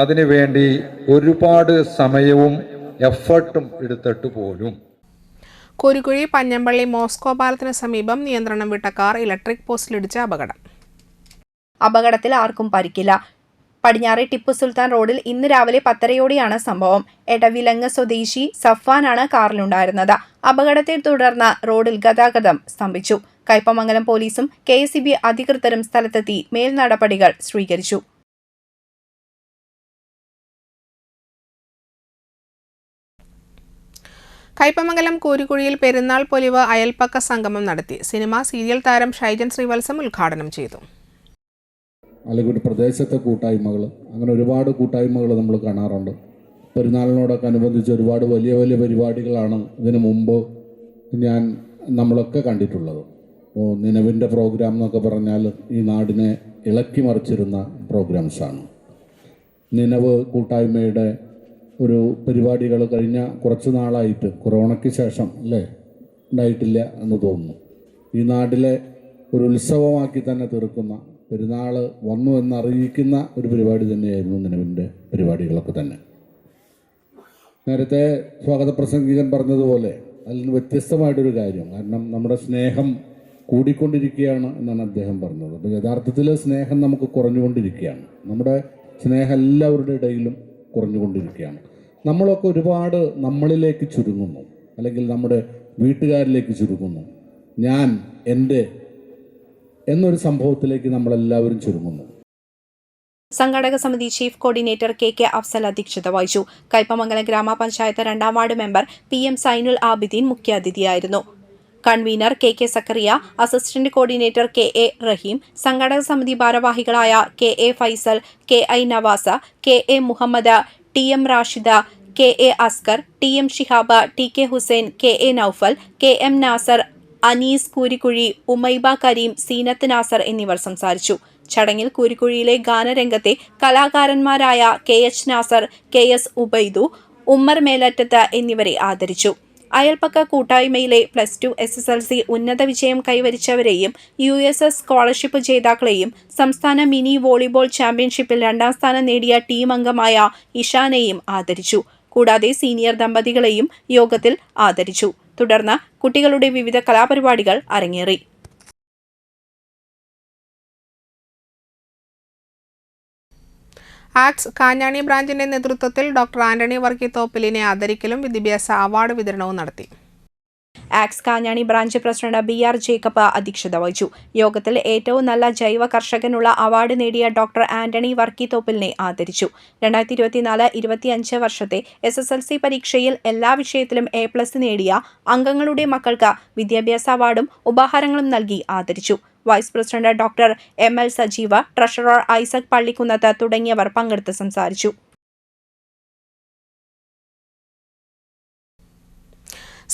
അതിനു വേണ്ടി ഒരുപാട് സമയവും എഫർട്ടും എടുത്തിട്ട് പോലും കോരിക്കുഴി പഞ്ഞമ്പള്ളി മോസ്കോ പാലത്തിന് സമീപം നിയന്ത്രണം വിട്ട കാർ ഇലക്ട്രിക് പോസ്റ്റിലിടിച്ച അപകടത്തിൽ ആർക്കും പരിക്കില്ല. പടിഞ്ഞാറെ ടിപ്പു സുൽത്താൻ റോഡിൽ ഇന്ന് രാവിലെ 10:30യോടെയാണ് സംഭവം. എടവിലങ്ങ് സ്വദേശി സഫ്വാനാണ് കാറിലുണ്ടായിരുന്നത്. അപകടത്തെ തുടർന്ന് റോഡിൽ ഗതാഗതം സ്തംഭിച്ചു. കയ്പമംഗലം പോലീസും KSEB അധികൃതരും സ്ഥലത്തെത്തി മേൽനടപടികൾ സ്വീകരിച്ചു. കയ്പമംഗലം കോരിക്കുഴിയിൽ പെരുന്നാൾ പൊലിവ് അയൽപ്പക്ക സംഗമം നടത്തി. സിനിമ സീരിയൽ താരം ഷൈജൻ ശ്രീവത്സം ഉദ്ഘാടനം ചെയ്തു. അല്ലെങ്കിൽ ഒരു പ്രദേശത്തെ കൂട്ടായ്മകൾ, അങ്ങനെ ഒരുപാട് കൂട്ടായ്മകൾ നമ്മൾ കാണാറുണ്ട്. പെരുന്നാളിനോടൊക്കെ അനുബന്ധിച്ച് ഒരുപാട് വലിയ വലിയ പരിപാടികളാണ് ഇതിനു മുമ്പ് നമ്മളൊക്കെ കണ്ടിട്ടുള്ളത്. ഇപ്പോൾ നിലവിൻ്റെ പ്രോഗ്രാം എന്നൊക്കെ പറഞ്ഞാൽ ഈ നാടിനെ ഇളക്കി മറിച്ചിരുന്ന പ്രോഗ്രാംസാണ്. നിലവ് കൂട്ടായ്മയുടെ ഒരു പരിപാടികൾ കഴിഞ്ഞ കുറച്ച് നാളായിട്ട് കൊറോണയ്ക്ക് ശേഷം അല്ലേ ഉണ്ടായിട്ടില്ല എന്ന് തോന്നുന്നു. ഈ നാട്ടിലെ ഒരു ഉത്സവമാക്കി തന്നെ തീർക്കുന്ന, പെരുന്നാൾ വന്നു എന്നറിയിക്കുന്ന ഒരു പരിപാടി തന്നെയായിരുന്നു നിലവിൻ്റെ പരിപാടികളൊക്കെ തന്നെ. നേരത്തെ സ്വാഗത പ്രസംഗികൻ പറഞ്ഞതുപോലെ അതിൽ നിന്ന് വ്യത്യസ്തമായിട്ടൊരു കാര്യം, കാരണം നമ്മുടെ സ്നേഹം കൂടിക്കൊണ്ടിരിക്കുകയാണ് എന്നാണ് അദ്ദേഹം പറഞ്ഞത്. അപ്പോൾ യഥാർത്ഥത്തിൽ സ്നേഹം നമുക്ക് കുറഞ്ഞുകൊണ്ടിരിക്കുകയാണ്. നമ്മുടെ സ്നേഹം എല്ലാവരുടെ ഇടയിലും കുറഞ്ഞുകൊണ്ടിരിക്കുകയാണ്. നമ്മളൊക്കെ ഒരുപാട് നമ്മളിലേക്ക് ചുരുങ്ങുന്നു, അല്ലെങ്കിൽ നമ്മുടെ വീട്ടുകാരിലേക്ക് ചുരുങ്ങുന്നു. ഞാൻ, എൻ്റെ എന്നൊരു സംഭവത്തിലേക്ക് നമ്മളെല്ലാവരും ചുരുങ്ങുന്നു. സംഘാടക സമിതി ചീഫ് കോർഡിനേറ്റർ കെ അഫ്സൽ അധ്യക്ഷത വഹിച്ചു. കയ്പമംഗലം ഗ്രാമപഞ്ചായത്ത് 2ാം ward member PM Sainul Abideen മുഖ്യാതിഥിയായിരുന്നു. Convener K Zakariya, assistant coordinator KA Raheem, സംഘാടക സമിതി ഭാരവാഹികളായ KA Faisal, KI Nevasa, KA Muhammad, TM Rashida, KA Askar, TM Shihab, TK Hussain, KA Noufal, KM Nasar, Anees Koorikkuzhi, Umaiba Kareem, Zeenath Nasar എന്നിവർ സംസാരിച്ചു. ചടങ്ങിൽ കൂരിക്കുഴിയിലെ ഗാനരംഗത്തെ കലാകാരന്മാരായ KH നാസർ, KS ഉബൈദു, ഉമ്മർ മേലറ്റത്ത് എന്നിവരെ ആദരിച്ചു. അയൽപ്പക്ക കൂട്ടായ്മയിലെ +2 SSLC ഉന്നത വിജയം കൈവരിച്ചവരെയും USS സ്കോളർഷിപ്പ് ജേതാക്കളെയും സംസ്ഥാന മിനി വോളിബോൾ ചാമ്പ്യൻഷിപ്പിൽ 2ാം സ്ഥാനം നേടിയ ടീം അംഗമായ ഇഷാനെയും ആദരിച്ചു. കൂടാതെ സീനിയർ ദമ്പതികളെയും യോഗത്തിൽ ആദരിച്ചു. തുടർന്ന് കുട്ടികളുടെ വിവിധ കലാപരിപാടികൾ അരങ്ങേറി. ആക്ട്സ് കാഞ്ഞാണി ബ്രാഞ്ചിന്റെ നേതൃത്വത്തിൽ ഡോക്ടർ ആന്റണി വർക്കി തോപ്പിലിനെ ആദരിക്കലും വിദ്യാഭ്യാസ അവാർഡ് വിതരണവും നടത്തി. Acts Kanjani branch president BR Jacob അധ്യക്ഷത വഹിച്ചു. യോഗത്തിൽ ഏറ്റവും നല്ല ജൈവ കർഷകനുള്ള അവാർഡ് നേടിയ ഡോക്ടർ ആന്റണി വർക്കി തോപ്പിലിനെ ആദരിച്ചു. 2024-25 വർഷത്തെ SSLC പരീക്ഷയിൽ എല്ലാ വിഷയത്തിലും A+ നേടിയ അംഗങ്ങളുടെ മക്കൾക്ക് വിദ്യാഭ്യാസ അവാർഡും ഉപഹാരങ്ങളും നൽകി ആദരിച്ചു. വൈസ് പ്രസിഡന്റ് ഡോക്ടർ ML സജീവ, ട്രഷറർ ഐസക് പള്ളിക്കുന്നത്ത് തുടങ്ങിയവർ പങ്കെടുത്ത് സംസാരിച്ചു.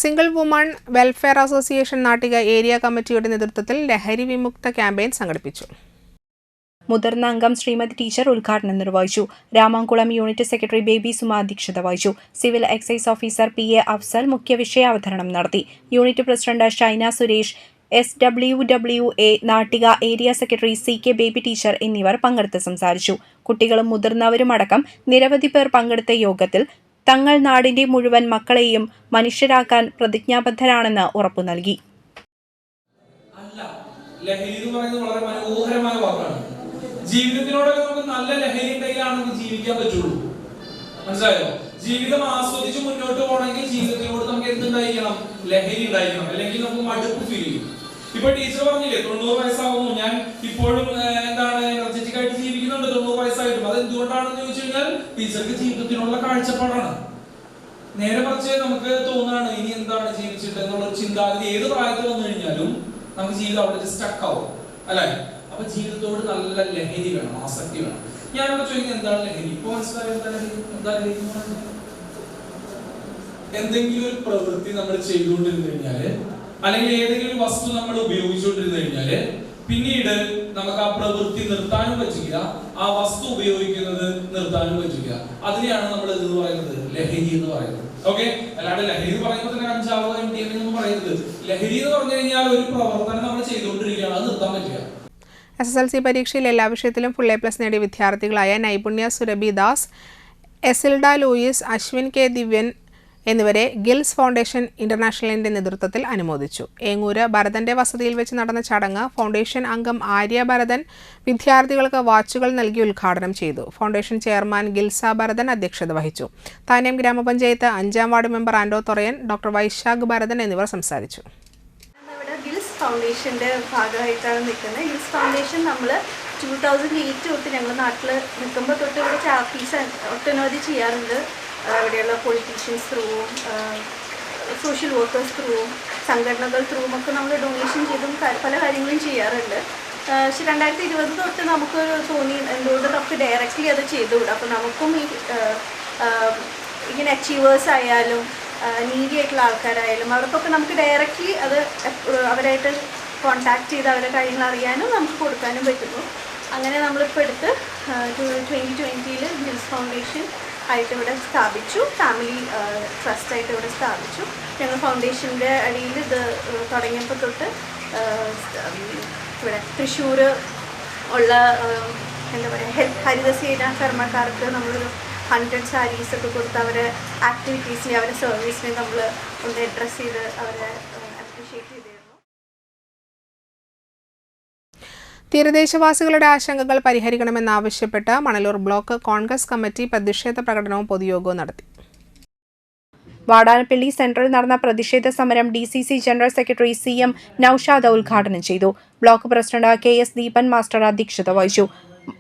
Single woman welfare association Nattika area കമ്മിറ്റിയുടെ നേതൃത്വത്തിൽ ലഹരി വിമുക്ത ക്യാമ്പയിൻ സംഘടിപ്പിച്ചു. മുതിർന്ന അംഗം ശ്രീമതി ടീച്ചർ ഉദ്ഘാടനം നിർവഹിച്ചു. രാമംകുളം യൂണിറ്റ് സെക്രട്ടറി ബേബി സുമ അധ്യക്ഷത വഹിച്ചു. Civil excise officer PA Afsal മുഖ്യ വിഷയാവതരണം നടത്തി. Unit president Shaina Suresh, SWWA Nattika area secretary CK Baby teacher എന്നിവർ പങ്കെടുത്ത് സംസാരിച്ചു. കുട്ടികളും മുതിർന്നവരുമടക്കം നിരവധി പേർ പങ്കെടുത്ത യോഗത്തിൽ തങ്ങൾ നാടിന്റെ മുഴുവൻ മക്കളെയും മനുഷ്യരാക്കാൻ പ്രതിജ്ഞാബദ്ധരാണെന്ന് ഉറപ്പു നൽകി. ലഹരി എന്ന് പറയുന്നത് വളരെ മനോഹരമായ വാക്കാണ്. ജീവിതത്തിനോടൊക്കെ നമുക്ക് നല്ല ലഹരി ഉണ്ടെങ്കിലാണ് നമുക്ക് ജീവിക്കാൻ പറ്റുള്ളൂ. മനസ്സിലായോ? ജീവിതം ആസ്വദിച്ച് മുന്നോട്ട് പോകണമെങ്കിൽ ജീവിതത്തിനോട് നമുക്ക് എന്തുണ്ടായിരിക്കണം? ലഹരി ഉണ്ടായിരിക്കണം. അല്ലെങ്കിൽ നമുക്ക് മടുപ്പ് ഫീൽ ചെയ്യും. ഇപ്പൊ ടീച്ചർ പറഞ്ഞില്ലേ 90 വയസ്സാവുന്നു, ഞാൻ ഇപ്പോഴും എനർജറ്റിക് ആയിട്ട് ജീവിക്കുന്നുണ്ട് 90 വയസ്സായിട്ടും. അത് എന്തുകൊണ്ടാണെന്ന് ചോദിച്ചു കഴിഞ്ഞാൽ ടീച്ചർക്ക് ജീവിതത്തിനുള്ള കാഴ്ചപ്പാടാണ്. നേരെ മറിച്ച് നമുക്ക് തോന്നുകയാണ് ഇനി എന്താണ് ജീവിച്ചിട്ട് എന്നുള്ള ചിന്താഗതി ഏത് പ്രായത്തിൽ വന്നു കഴിഞ്ഞാലും നമുക്ക് ജീവിതം അവിടെ സ്റ്റക്ക് ആവും, അല്ലെ? അപ്പൊ ജീവിതത്തോട് നല്ല ലഹരി വേണം, ആസക്തി വേണം. ഞാനവിടെ ചോദിക്കുന്നത് എന്താണ് ലഹരി? ഇപ്പൊ മനസ്സിലായോ എന്താ ലഹരി? എന്തെങ്കിലും ഒരു പ്രവൃത്തി നമ്മൾ ചെയ്തുകൊണ്ടിരുന്നു കഴിഞ്ഞാല്, അല്ലെങ്കിൽ ഏതെങ്കിലും ഒരു വസ്തു നമ്മൾ ഉപയോഗിച്ചുകൊണ്ടിരുന്നു കഴിഞ്ഞാല് പിന്നീട് നമുക്ക് ആ പ്രവൃത്തി നിർത്താനും പറ്റില്ല, ആ വസ്തു ഉപയോഗിക്കുന്നത് നിർത്താനും പറ്റില്ല. അതിനെയാണ് നമ്മൾ എന്ന് പറയുന്നത് ലഹരി എന്ന് പറയുന്നത്. ഓക്കെ, അല്ലാണ്ട് ലഹരി എന്ന് പറയുമ്പോൾ തന്നെ കഞ്ചാവ് MDMA എന്നൊന്നും പറയുന്നത്. ലഹരി എന്ന് പറഞ്ഞു കഴിഞ്ഞാൽ ഒരു പ്രവർത്തനം നമ്മൾ ചെയ്തുകൊണ്ടിരിക്കുകയാണ്, അത് നിർത്താൻ പറ്റില്ല. SSLC പരീക്ഷയിൽ എല്ലാ വിഷയത്തിലും ഫുൾ A+ നേടിയ വിദ്യാർത്ഥികളായ നൈപുണ്യ സുരഭി ദാസ്, എസിൽഡ ലൂയിസ്, അശ്വിൻ K ദിവ്യൻ എന്നിവരെ ഗിൽസ് ഫൗണ്ടേഷൻ ഇന്റർനാഷണലിന്റെ നേതൃത്വത്തിൽ അനുമോദിച്ചു. ഏങ്ങൂര് ഭരതന്റെ വസതിയിൽ വെച്ച് നടന്ന ചടങ്ങ് ഫൗണ്ടേഷൻ അംഗം ആര്യ ഭരതൻ വിദ്യാർത്ഥികൾക്ക് വാച്ചുകൾ നൽകി ഉദ്ഘാടനം ചെയ്തു. ഫൗണ്ടേഷൻ ചെയർമാൻ ഗിൽസ ഭരതൻ അധ്യക്ഷത വഹിച്ചു. താന്യം ഗ്രാമപഞ്ചായത്ത് 5ാം വാർഡ് മെമ്പർ ആൻഡോ തൊറയൻ, ഡോക്ടർ വൈശാഖ് ഭരതൻ എന്നിവർ സംസാരിച്ചു. ഗിൽസ് ഫൗണ്ടേഷന്റെ ഭാഗമായിട്ടാണ് നിൽക്കുന്നത്. ഗിൽസ് ഫൗണ്ടേഷൻ നമ്മൾ 2008 തൊട്ട് ഞങ്ങൾ നാട്ടിൽ നിൽക്കുമ്പോൾ തൊട്ട് ഇവിടെ ചാർട്ടീസ് ഒട്ടനവധി ചെയ്യാറുണ്ട്. ഇവിടെയുള്ള പൊളിറ്റീഷ്യൻസ് ത്രൂവും സോഷ്യൽ വർക്കേഴ്സ് ത്രൂവും സംഘടനകൾ ത്രൂവും ഒക്കെ നമ്മൾ ഡൊണേഷൻ ചെയ്തും പല കാര്യങ്ങളും ചെയ്യാറുണ്ട്. പക്ഷെ 2020 തൊട്ട് നമുക്ക് തോന്നി എന്തുകൊണ്ട് നമുക്ക് ഡയറക്റ്റ്ലി അത് ചെയ്തുകൂടാ. അപ്പോൾ നമുക്കും ഈ ഇങ്ങനെ അച്ചീവേഴ്സ് ആയാലും നീഡി ആയിട്ടുള്ള ആൾക്കാരായാലും അവർക്കൊക്കെ നമുക്ക് ഡയറക്റ്റ്ലി അത് അവരായിട്ട് കോൺടാക്ട് ചെയ്ത് അവരുടെ കാര്യങ്ങൾ അറിയാനും നമുക്ക് കൊടുക്കാനും പറ്റുന്നു. അങ്ങനെ നമ്മളിപ്പോൾ എടുത്ത് 2020 ഗിൽസ് ഫൗണ്ടേഷൻ ആയിട്ട് ഇവിടെ സ്ഥാപിച്ചു, ഫാമിലി ട്രസ്റ്റായിട്ട് ഇവിടെ സ്ഥാപിച്ചു. ഞങ്ങൾ ഫൗണ്ടേഷൻ്റെ അടിയിൽ ഇത് തുടങ്ങിയപ്പോൾ തൊട്ട് ഇവിടെ തൃശ്ശൂർ ഉള്ള എന്താ പറയുക ഹരിതസേന കർമ്മക്കാർക്ക് നമ്മളൊരു 100 സാരീസൊക്കെ കൊടുത്ത് അവരെ ആക്ടിവിറ്റീസിനെ അവരുടെ സർവീസിനെ നമ്മൾ ഒന്ന് അഡ്രസ്സ് ചെയ്ത് അവരെ അപ്രീഷിയേറ്റ് ചെയ്തിരുന്നു. തീരദേശവാസികളുടെ ആശങ്കകൾ പരിഹരിക്കണമെന്നാവശ്യപ്പെട്ട് മണലൂർ ബ്ലോക്ക് കോൺഗ്രസ് കമ്മിറ്റി പ്രതിഷേധ പ്രകടനവും പൊതുയോഗവും നടത്തി. വാടാനപ്പള്ളി സെന്ററിൽ നടന്ന പ്രതിഷേധ സമരം DCC general secretary CM Noushad ഉദ്ഘാടനം ചെയ്തു. Block president KS Deepan master അധ്യക്ഷത വഹിച്ചു.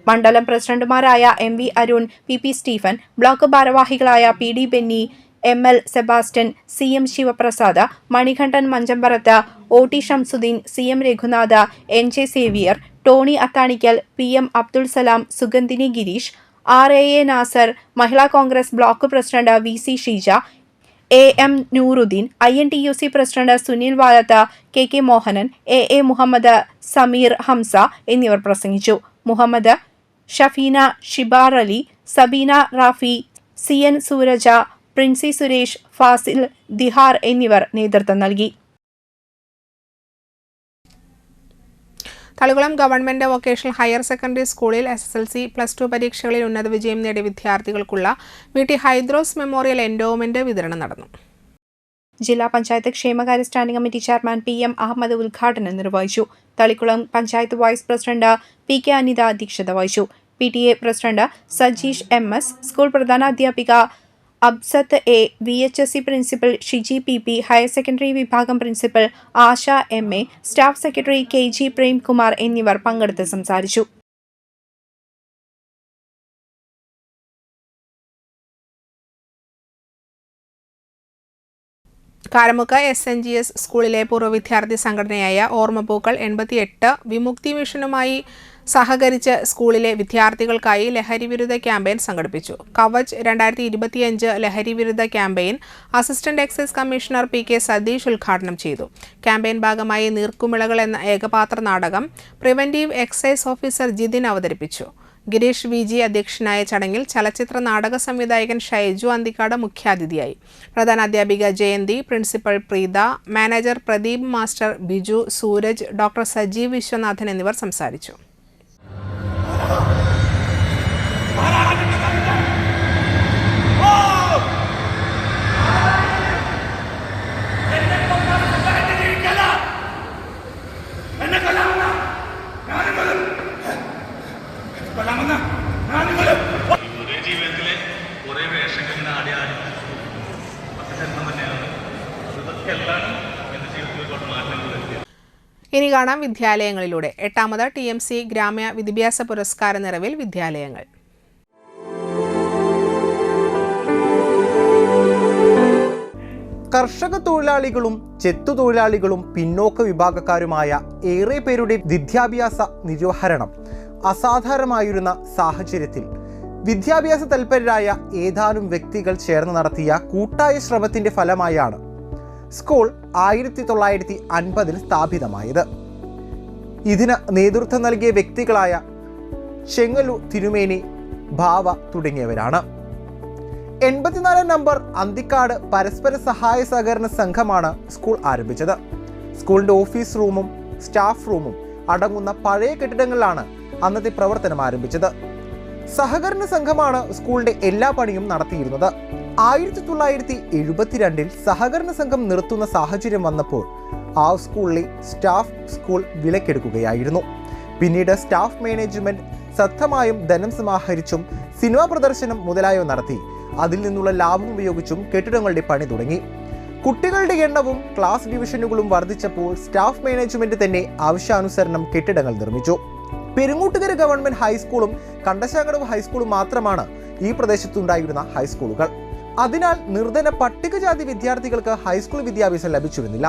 മണ്ഡലം പ്രസിഡന്റുമാരായ MV Arun, PP Stephen, block ഭാരവാഹികളായ PD Benny, ML Sebastian, CM Sivaprasad, Manikandan Manchambarath, OT Shamsudheen, CM Raghunath, NJ Xavier, Tony Athanikkal, PM Abdul Salam, Sugandhini Gireesh, RAA Nasar, Mahila Congress block president VC Sheeja, AM Nooruddeen, INTUC president Sunil Valath, KK Mohanan, AA Muhammad, Sameer Hamsa എന്നിവർ പ്രസംഗിച്ചു. മുഹമ്മദ്, ഷഫീന, ഷിബാർ അലി, സബീന റാഫി, CN സൂരജ, പ്രിൻസി സുരേഷ്, ഫാസിൽ, ദിഹാർ എന്നിവർ നേതൃത്വം നൽകി. Thalikulam government vocational higher secondary സ്കൂളിൽ SSLC +2 പരീക്ഷകളിൽ ഉന്നത വിജയം നേടിയ വിദ്യാർത്ഥികൾക്കുള്ള VT ഹൈദ്രോസ് മെമ്മോറിയൽ എൻഡോവ്മെന്റ് വിതരണം നടന്നു. ജില്ലാ പഞ്ചായത്ത് ക്ഷേമകാര്യ standing committee chairman PM Ahammed ഉദ്ഘാടനം നിർവഹിച്ചു. Thalikulam panchayat vice president PK Anitha അധ്യക്ഷത വഹിച്ചു. PTA president Sajeesh MS, school പ്രധാനാധ്യാപിക Absath A, VHSC principal Shiji PP, higher secondary വിഭാഗം principal Asha MA, staff secretary KG Premkumar എന്നിവർ പങ്കെടുത്ത് സംസാരിച്ചു. കാരമുക്ക് SNGS സ്കൂളിലെ പൂർവ്വ വിദ്യാർത്ഥി സംഘടനയായ ഓർമ്മപ്പൂക്കൾ 88 വിമുക്തി മിഷനുമായി സഹകരിച്ച് സ്കൂളിലെ വിദ്യാർത്ഥികൾക്കായി ലഹരിവിരുദ്ധ ക്യാമ്പയിൻ സംഘടിപ്പിച്ചു. കവച് 2025 ലഹരിവിരുദ്ധ campaign assistant excise commissioner PK Satheesh ഉദ്ഘാടനം ചെയ്തു. ക്യാമ്പയിൻ ഭാഗമായി നീർക്കുമിളകൾ എന്ന ഏകപാത്ര നാടകം പ്രിവന്റീവ് എക്സൈസ് ഓഫീസർ ജിതിൻ അവതരിപ്പിച്ചു. ഗിരീഷ് VG അധ്യക്ഷനായ ചടങ്ങിൽ ചലച്ചിത്ര നാടക സംവിധായകൻ ഷൈജു അന്തിക്കാട് മുഖ്യാതിഥിയായി. പ്രധാനാധ്യാപിക Jayanthi, principal Preetha, manager Pradeep master, Biju, Sooraj, doctor Sajeev Viswanathan എന്നിവർ സംസാരിച്ചു. ജീവിതത്തിലെ കുറെ വേഷങ്ങൾ ആടിയാടി തന്നെയാണ് ഇതൊക്കെ എല്ലാം എന്റെ ജീവിതത്തിലോട്ട് മാറ്റങ്ങൾ വരുത്തിയത്. ഇനി കാണാം വിദ്യാലയങ്ങളിലൂടെ. 8ാമത് TMC ഗ്രാമ്യ വിദ്യാഭ്യാസ പുരസ്കാര നിറവിൽ വിദ്യാലയങ്ങൾ. കർഷക തൊഴിലാളികളും ചെത്തുതൊഴിലാളികളും പിന്നോക്ക വിഭാഗക്കാരുമായ ഏറെ പേരുടെ വിദ്യാഭ്യാസ നിർവഹണം അസാധാരണമായിരുന്ന സാഹചര്യത്തിൽ വിദ്യാഭ്യാസ തൽപരരായ ഏതാനും വ്യക്തികൾ ചേർന്ന് നടത്തിയ കൂട്ടായ ശ്രമത്തിന്റെ ഫലമായാണ് സ്കൂൾ 1950 സ്ഥാപിതമായത്. ഇതിന് നേതൃത്വം നൽകിയ വ്യക്തികളായ ചെങ്ങല്ലൂർ തിരുമേനി, ഭാവ തുടങ്ങിയവരാണ്. 84 നമ്പർ അന്തിക്കാട് പരസ്പര സഹായ സഹകരണ സംഘമാണ് സ്കൂൾ ആരംഭിച്ചത്. സ്കൂളിന്റെ ഓഫീസ് റൂമും സ്റ്റാഫ് റൂമും അടങ്ങുന്ന പഴയ കെട്ടിടങ്ങളിലാണ് അന്നത്തെ പ്രവർത്തനം ആരംഭിച്ചത്. സഹകരണ സംഘമാണ് സ്കൂളിന്റെ എല്ലാ പണിയും നടത്തിയിരുന്നത്. 1972 സഹകരണ സംഘം നിർത്തുന്ന സാഹചര്യം വന്നപ്പോൾ ആ സ്കൂളിലെ സ്റ്റാഫ് സ്കൂൾ വിലക്കെടുക്കുകയായിരുന്നു. പിന്നീട് സ്റ്റാഫ് മാനേജ്മെന്റ് ശക്തമായും ധനം സമാഹരിച്ചും സിനിമാ പ്രദർശനം മുതലായവ നടത്തി അതിൽ നിന്നുള്ള ലാഭം ഉപയോഗിച്ചും കെട്ടിടങ്ങളുടെ പണി തുടങ്ങി. കുട്ടികളുടെ എണ്ണവും ക്ലാസ് ഡിവിഷനുകളും വർദ്ധിച്ചപ്പോൾ സ്റ്റാഫ് മാനേജ്മെന്റ് തന്നെ ആവശ്യാനുസരണം കെട്ടിടങ്ങൾ നിർമ്മിച്ചു. പെരുങ്ങൂട്ടുകര ഗവൺമെന്റ് ഹൈസ്കൂളും കണ്ടശാങ്കടവ് ഹൈസ്കൂളും മാത്രമാണ് ഈ പ്രദേശത്തുണ്ടായിരുന്ന ഹൈസ്കൂളുകൾ. അതിനാൽ നിർധന പട്ടികജാതി വിദ്യാർത്ഥികൾക്ക് ഹൈസ്കൂൾ വിദ്യാഭ്യാസം ലഭിച്ചിരുന്നില്ല.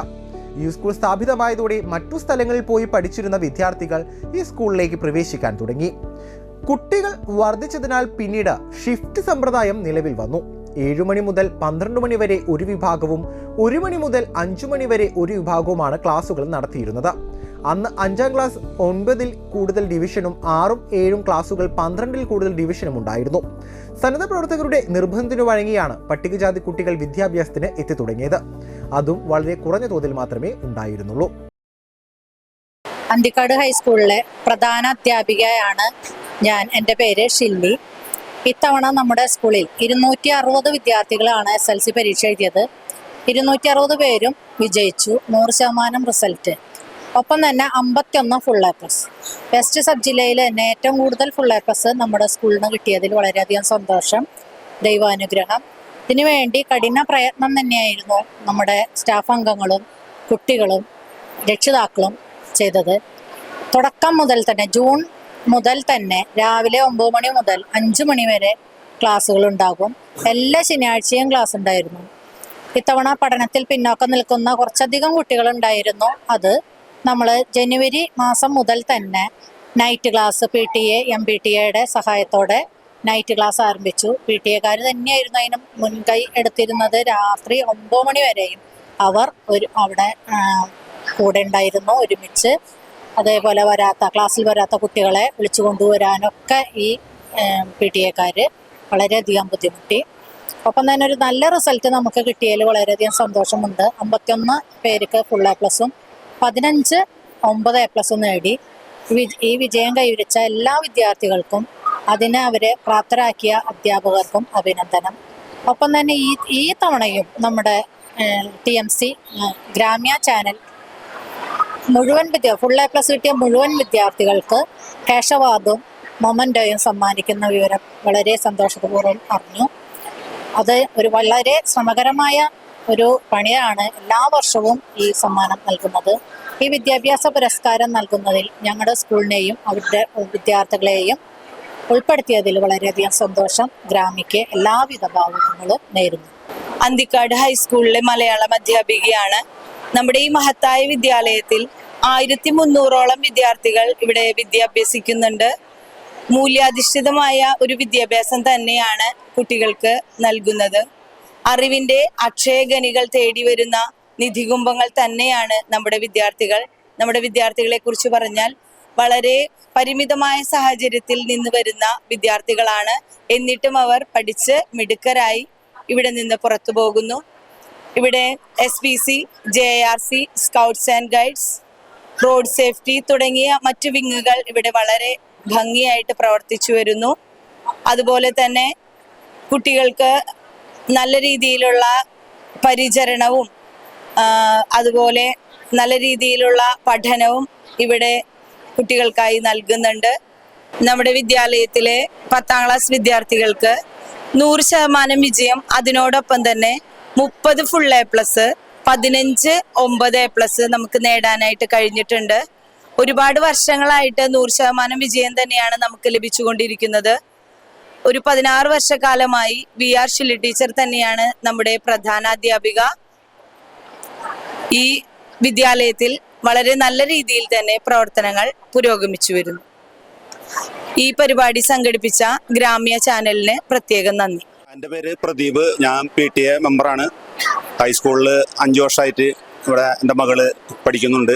ഈ സ്കൂൾ സ്ഥാപിതമായതോടെ മറ്റു സ്ഥലങ്ങളിൽ പോയി പഠിച്ചിരുന്ന വിദ്യാർത്ഥികൾ ഈ സ്കൂളിലേക്ക് പ്രവേശിക്കാൻ തുടങ്ങി. കുട്ടികൾ വർദ്ധിച്ചതിനാൽ പിന്നീട് ഷിഫ്റ്റ് സമ്പ്രദായം നിലവിൽ വന്നു. 7 മണി മുതൽ 12 മണി വരെ ഒരു വിഭാഗവും 1 മണി മുതൽ 5 മണി വരെ ഒരു വിഭാഗവുമാണ് ക്ലാസുകൾ നടത്തിയിരുന്നത്. അന്ന് 5ാം ക്ലാസ് 9ൽ കൂടുതൽ ഡിവിഷനും 6ഉം 7ഉം ക്ലാസുകൾ 12ൽ കൂടുതൽ ഡിവിഷനും ഉണ്ടായിരുന്നു. സന്നദ്ധ പ്രവർത്തകരുടെ നിർബന്ധത്തിനു വഴങ്ങിയാണ് പട്ടികജാതി കുട്ടികൾ വിദ്യാഭ്യാസത്തിന് എത്തി തുടങ്ങിയത്. അതും വളരെ കുറഞ്ഞ തോതിൽ മാത്രമേ ഉണ്ടായിരുന്നുള്ളൂ. അന്തിക്കാട് ഹൈസ്കൂളിലെ പ്രധാന അധ്യാപികയാണ് ഞാൻ. എൻ്റെ പേര് ഷില്ലി. ഇത്തവണ നമ്മുടെ സ്കൂളിൽ 260 വിദ്യാർത്ഥികളാണ് SLC പരീക്ഷ എഴുതിയത്. 260 പേരും വിജയിച്ചു. 100% റിസൾട്ട്. ഒപ്പം തന്നെ 51 full A plus. West sub ജില്ലയിൽ തന്നെ ഏറ്റവും കൂടുതൽ ഫുൾ എ പ്ലസ് നമ്മുടെ സ്കൂളിന് കിട്ടിയതിൽ വളരെയധികം സന്തോഷം. ദൈവാനുഗ്രഹം. ഇതിനുവേണ്ടി കഠിന പ്രയത്നം തന്നെയായിരുന്നു നമ്മുടെ സ്റ്റാഫ് അംഗങ്ങളും കുട്ടികളും രക്ഷിതാക്കളും ചെയ്തത്. തുടക്കം മുതൽ തന്നെ ജൂൺ മുതൽ തന്നെ രാവിലെ 9 മണി മുതൽ 5 മണി വരെ ക്ലാസ്സുകൾ ഉണ്ടാകും. എല്ലാ ശനിയാഴ്ചയും ക്ലാസ് ഉണ്ടായിരുന്നു. ഇത്തവണ പഠനത്തിൽ പിന്നോക്കം നിൽക്കുന്ന കുറച്ചധികം കുട്ടികളുണ്ടായിരുന്നു. അത് നമ്മൾ ജനുവരി മാസം മുതൽ തന്നെ നൈറ്റ് ക്ലാസ് PTA MPTAയുടെ സഹായത്തോടെ നൈറ്റ് ക്ലാസ് ആരംഭിച്ചു. PTA തന്നെയായിരുന്നു അതിന് മുൻകൈ എടുത്തിരുന്നത്. രാത്രി 9 മണി വരെയും അവർ അവിടെ കൂടെ ഉണ്ടായിരുന്നു ഒരുമിച്ച്. അതേപോലെ ക്ലാസ്സിൽ വരാത്ത കുട്ടികളെ വിളിച്ചു കൊണ്ടുവരാനൊക്കെ ഈ PTA വളരെയധികം ബുദ്ധിമുട്ടി. ഒപ്പം തന്നെ ഒരു നല്ല റിസൾട്ട് നമുക്ക് കിട്ടിയതിൽ വളരെയധികം സന്തോഷമുണ്ട്. 51 പേർക്ക് ഫുൾ എ പ്ലസും 15 9 എ പ്ലസും നേടി. ഈ വിജയം കൈവരിച്ച എല്ലാ വിദ്യാർത്ഥികൾക്കും അതിനെ അവരെ പ്രാപ്തരാക്കിയ അധ്യാപകർക്കും അഭിനന്ദനം. ഒപ്പം തന്നെ ഈ തവണയും നമ്മുടെ TMC ഗ്രാമ്യ ചാനൽ മുഴുവൻ ഫുൾ എ പ്ലസ് കിട്ടിയ മുഴുവൻ വിദ്യാർത്ഥികൾക്ക് ക്യാഷ് അവാർഡും മൊമെന്റോയും സമ്മാനിക്കുന്ന വിവരം വളരെ സന്തോഷപൂർവ്വം അറിഞ്ഞു. അത് ഒരു വളരെ ശ്രമകരമായ ഒരു പണിയാണ് എല്ലാ വർഷവും ഈ സമ്മാനം നൽകുന്നത്. ഈ വിദ്യാഭ്യാസ പുരസ്കാരം നൽകുന്നതിൽ ഞങ്ങളുടെ സ്കൂളിനെയും അവരുടെ വിദ്യാർത്ഥികളെയും ഉൾപ്പെടുത്തിയതിൽ വളരെയധികം സന്തോഷം. ഗ്രാമിക്ക് എല്ലാവിധ ഭാവങ്ങളും നേരുന്നു. അന്തിക്കാട് ഹൈസ്കൂളിലെ മലയാളം അധ്യാപികയാണ്. നമ്മുടെ ഈ മഹത്തായ വിദ്യാലയത്തിൽ 1300ഓളം വിദ്യാർത്ഥികൾ ഇവിടെ വിദ്യാഭ്യസിക്കുന്നുണ്ട്. മൂല്യാധിഷ്ഠിതമായ ഒരു വിദ്യാഭ്യാസം തന്നെയാണ് കുട്ടികൾക്ക് നൽകുന്നത്. അറിവിന്റെ അക്ഷയഖനികൾ തേടി വരുന്ന നിധികുംഭങ്ങൾ തന്നെയാണ് നമ്മുടെ വിദ്യാർത്ഥികൾ. നമ്മുടെ വിദ്യാർത്ഥികളെ കുറിച്ച് പറഞ്ഞാൽ വളരെ പരിമിതമായ സാഹചര്യത്തിൽ നിന്ന് വരുന്ന വിദ്യാർത്ഥികളാണ്. എന്നിട്ടും അവർ പഠിച്ച് മിടുക്കരായി ഇവിടെ നിന്ന് പുറത്തു പോകുന്നു. ഇവിടെ SPC, JRC, scouts and guides, road safety തുടങ്ങിയ മറ്റു വിങ്ങുകൾ ഇവിടെ വളരെ ഭംഗിയായിട്ട് പ്രവർത്തിച്ചു വരുന്നു. അതുപോലെ തന്നെ കുട്ടികൾക്ക് നല്ല രീതിയിലുള്ള പരിചരണവും അതുപോലെ നല്ല രീതിയിലുള്ള പഠനവും ഇവിടെ കുട്ടികൾക്കായി നൽകുന്നുണ്ട്. നമ്മുടെ വിദ്യാലയത്തിലെ 10ാം ക്ലാസ് വിദ്യാർത്ഥികൾക്ക് 100% വിജയം, അതിനോടൊപ്പം തന്നെ 30 full A plus, 15 9 A plus നമുക്ക് നേടാനായിട്ട് കഴിഞ്ഞിട്ടുണ്ട്. ഒരുപാട് വർഷങ്ങളായിട്ട് 100% വിജയം തന്നെയാണ് നമുക്ക് ലഭിച്ചുകൊണ്ടിരിക്കുന്നത്. ഒരു 16 വർഷക്കാലമായി VR ഷില്ലി ടീച്ചർ തന്നെയാണ് നമ്മുടെ പ്രധാന അധ്യാപിക. ഈ വിദ്യാലയത്തിൽ വളരെ നല്ല രീതിയിൽ തന്നെ പ്രവർത്തനങ്ങൾ പുരോഗമിച്ചു വരുന്നു. ഈ പരിപാടി സംഘടിപ്പിച്ച ഗ്രാമ്യ ചാനലിന് പ്രത്യേകം നന്ദി. എൻ്റെ പേര് പ്രദീപ്. ഞാൻ PTA മെമ്പറാണ്. ഹൈസ്കൂളിൽ 5 വർഷമായിട്ട് ഇവിടെ എൻ്റെ മകള് പഠിക്കുന്നുണ്ട്.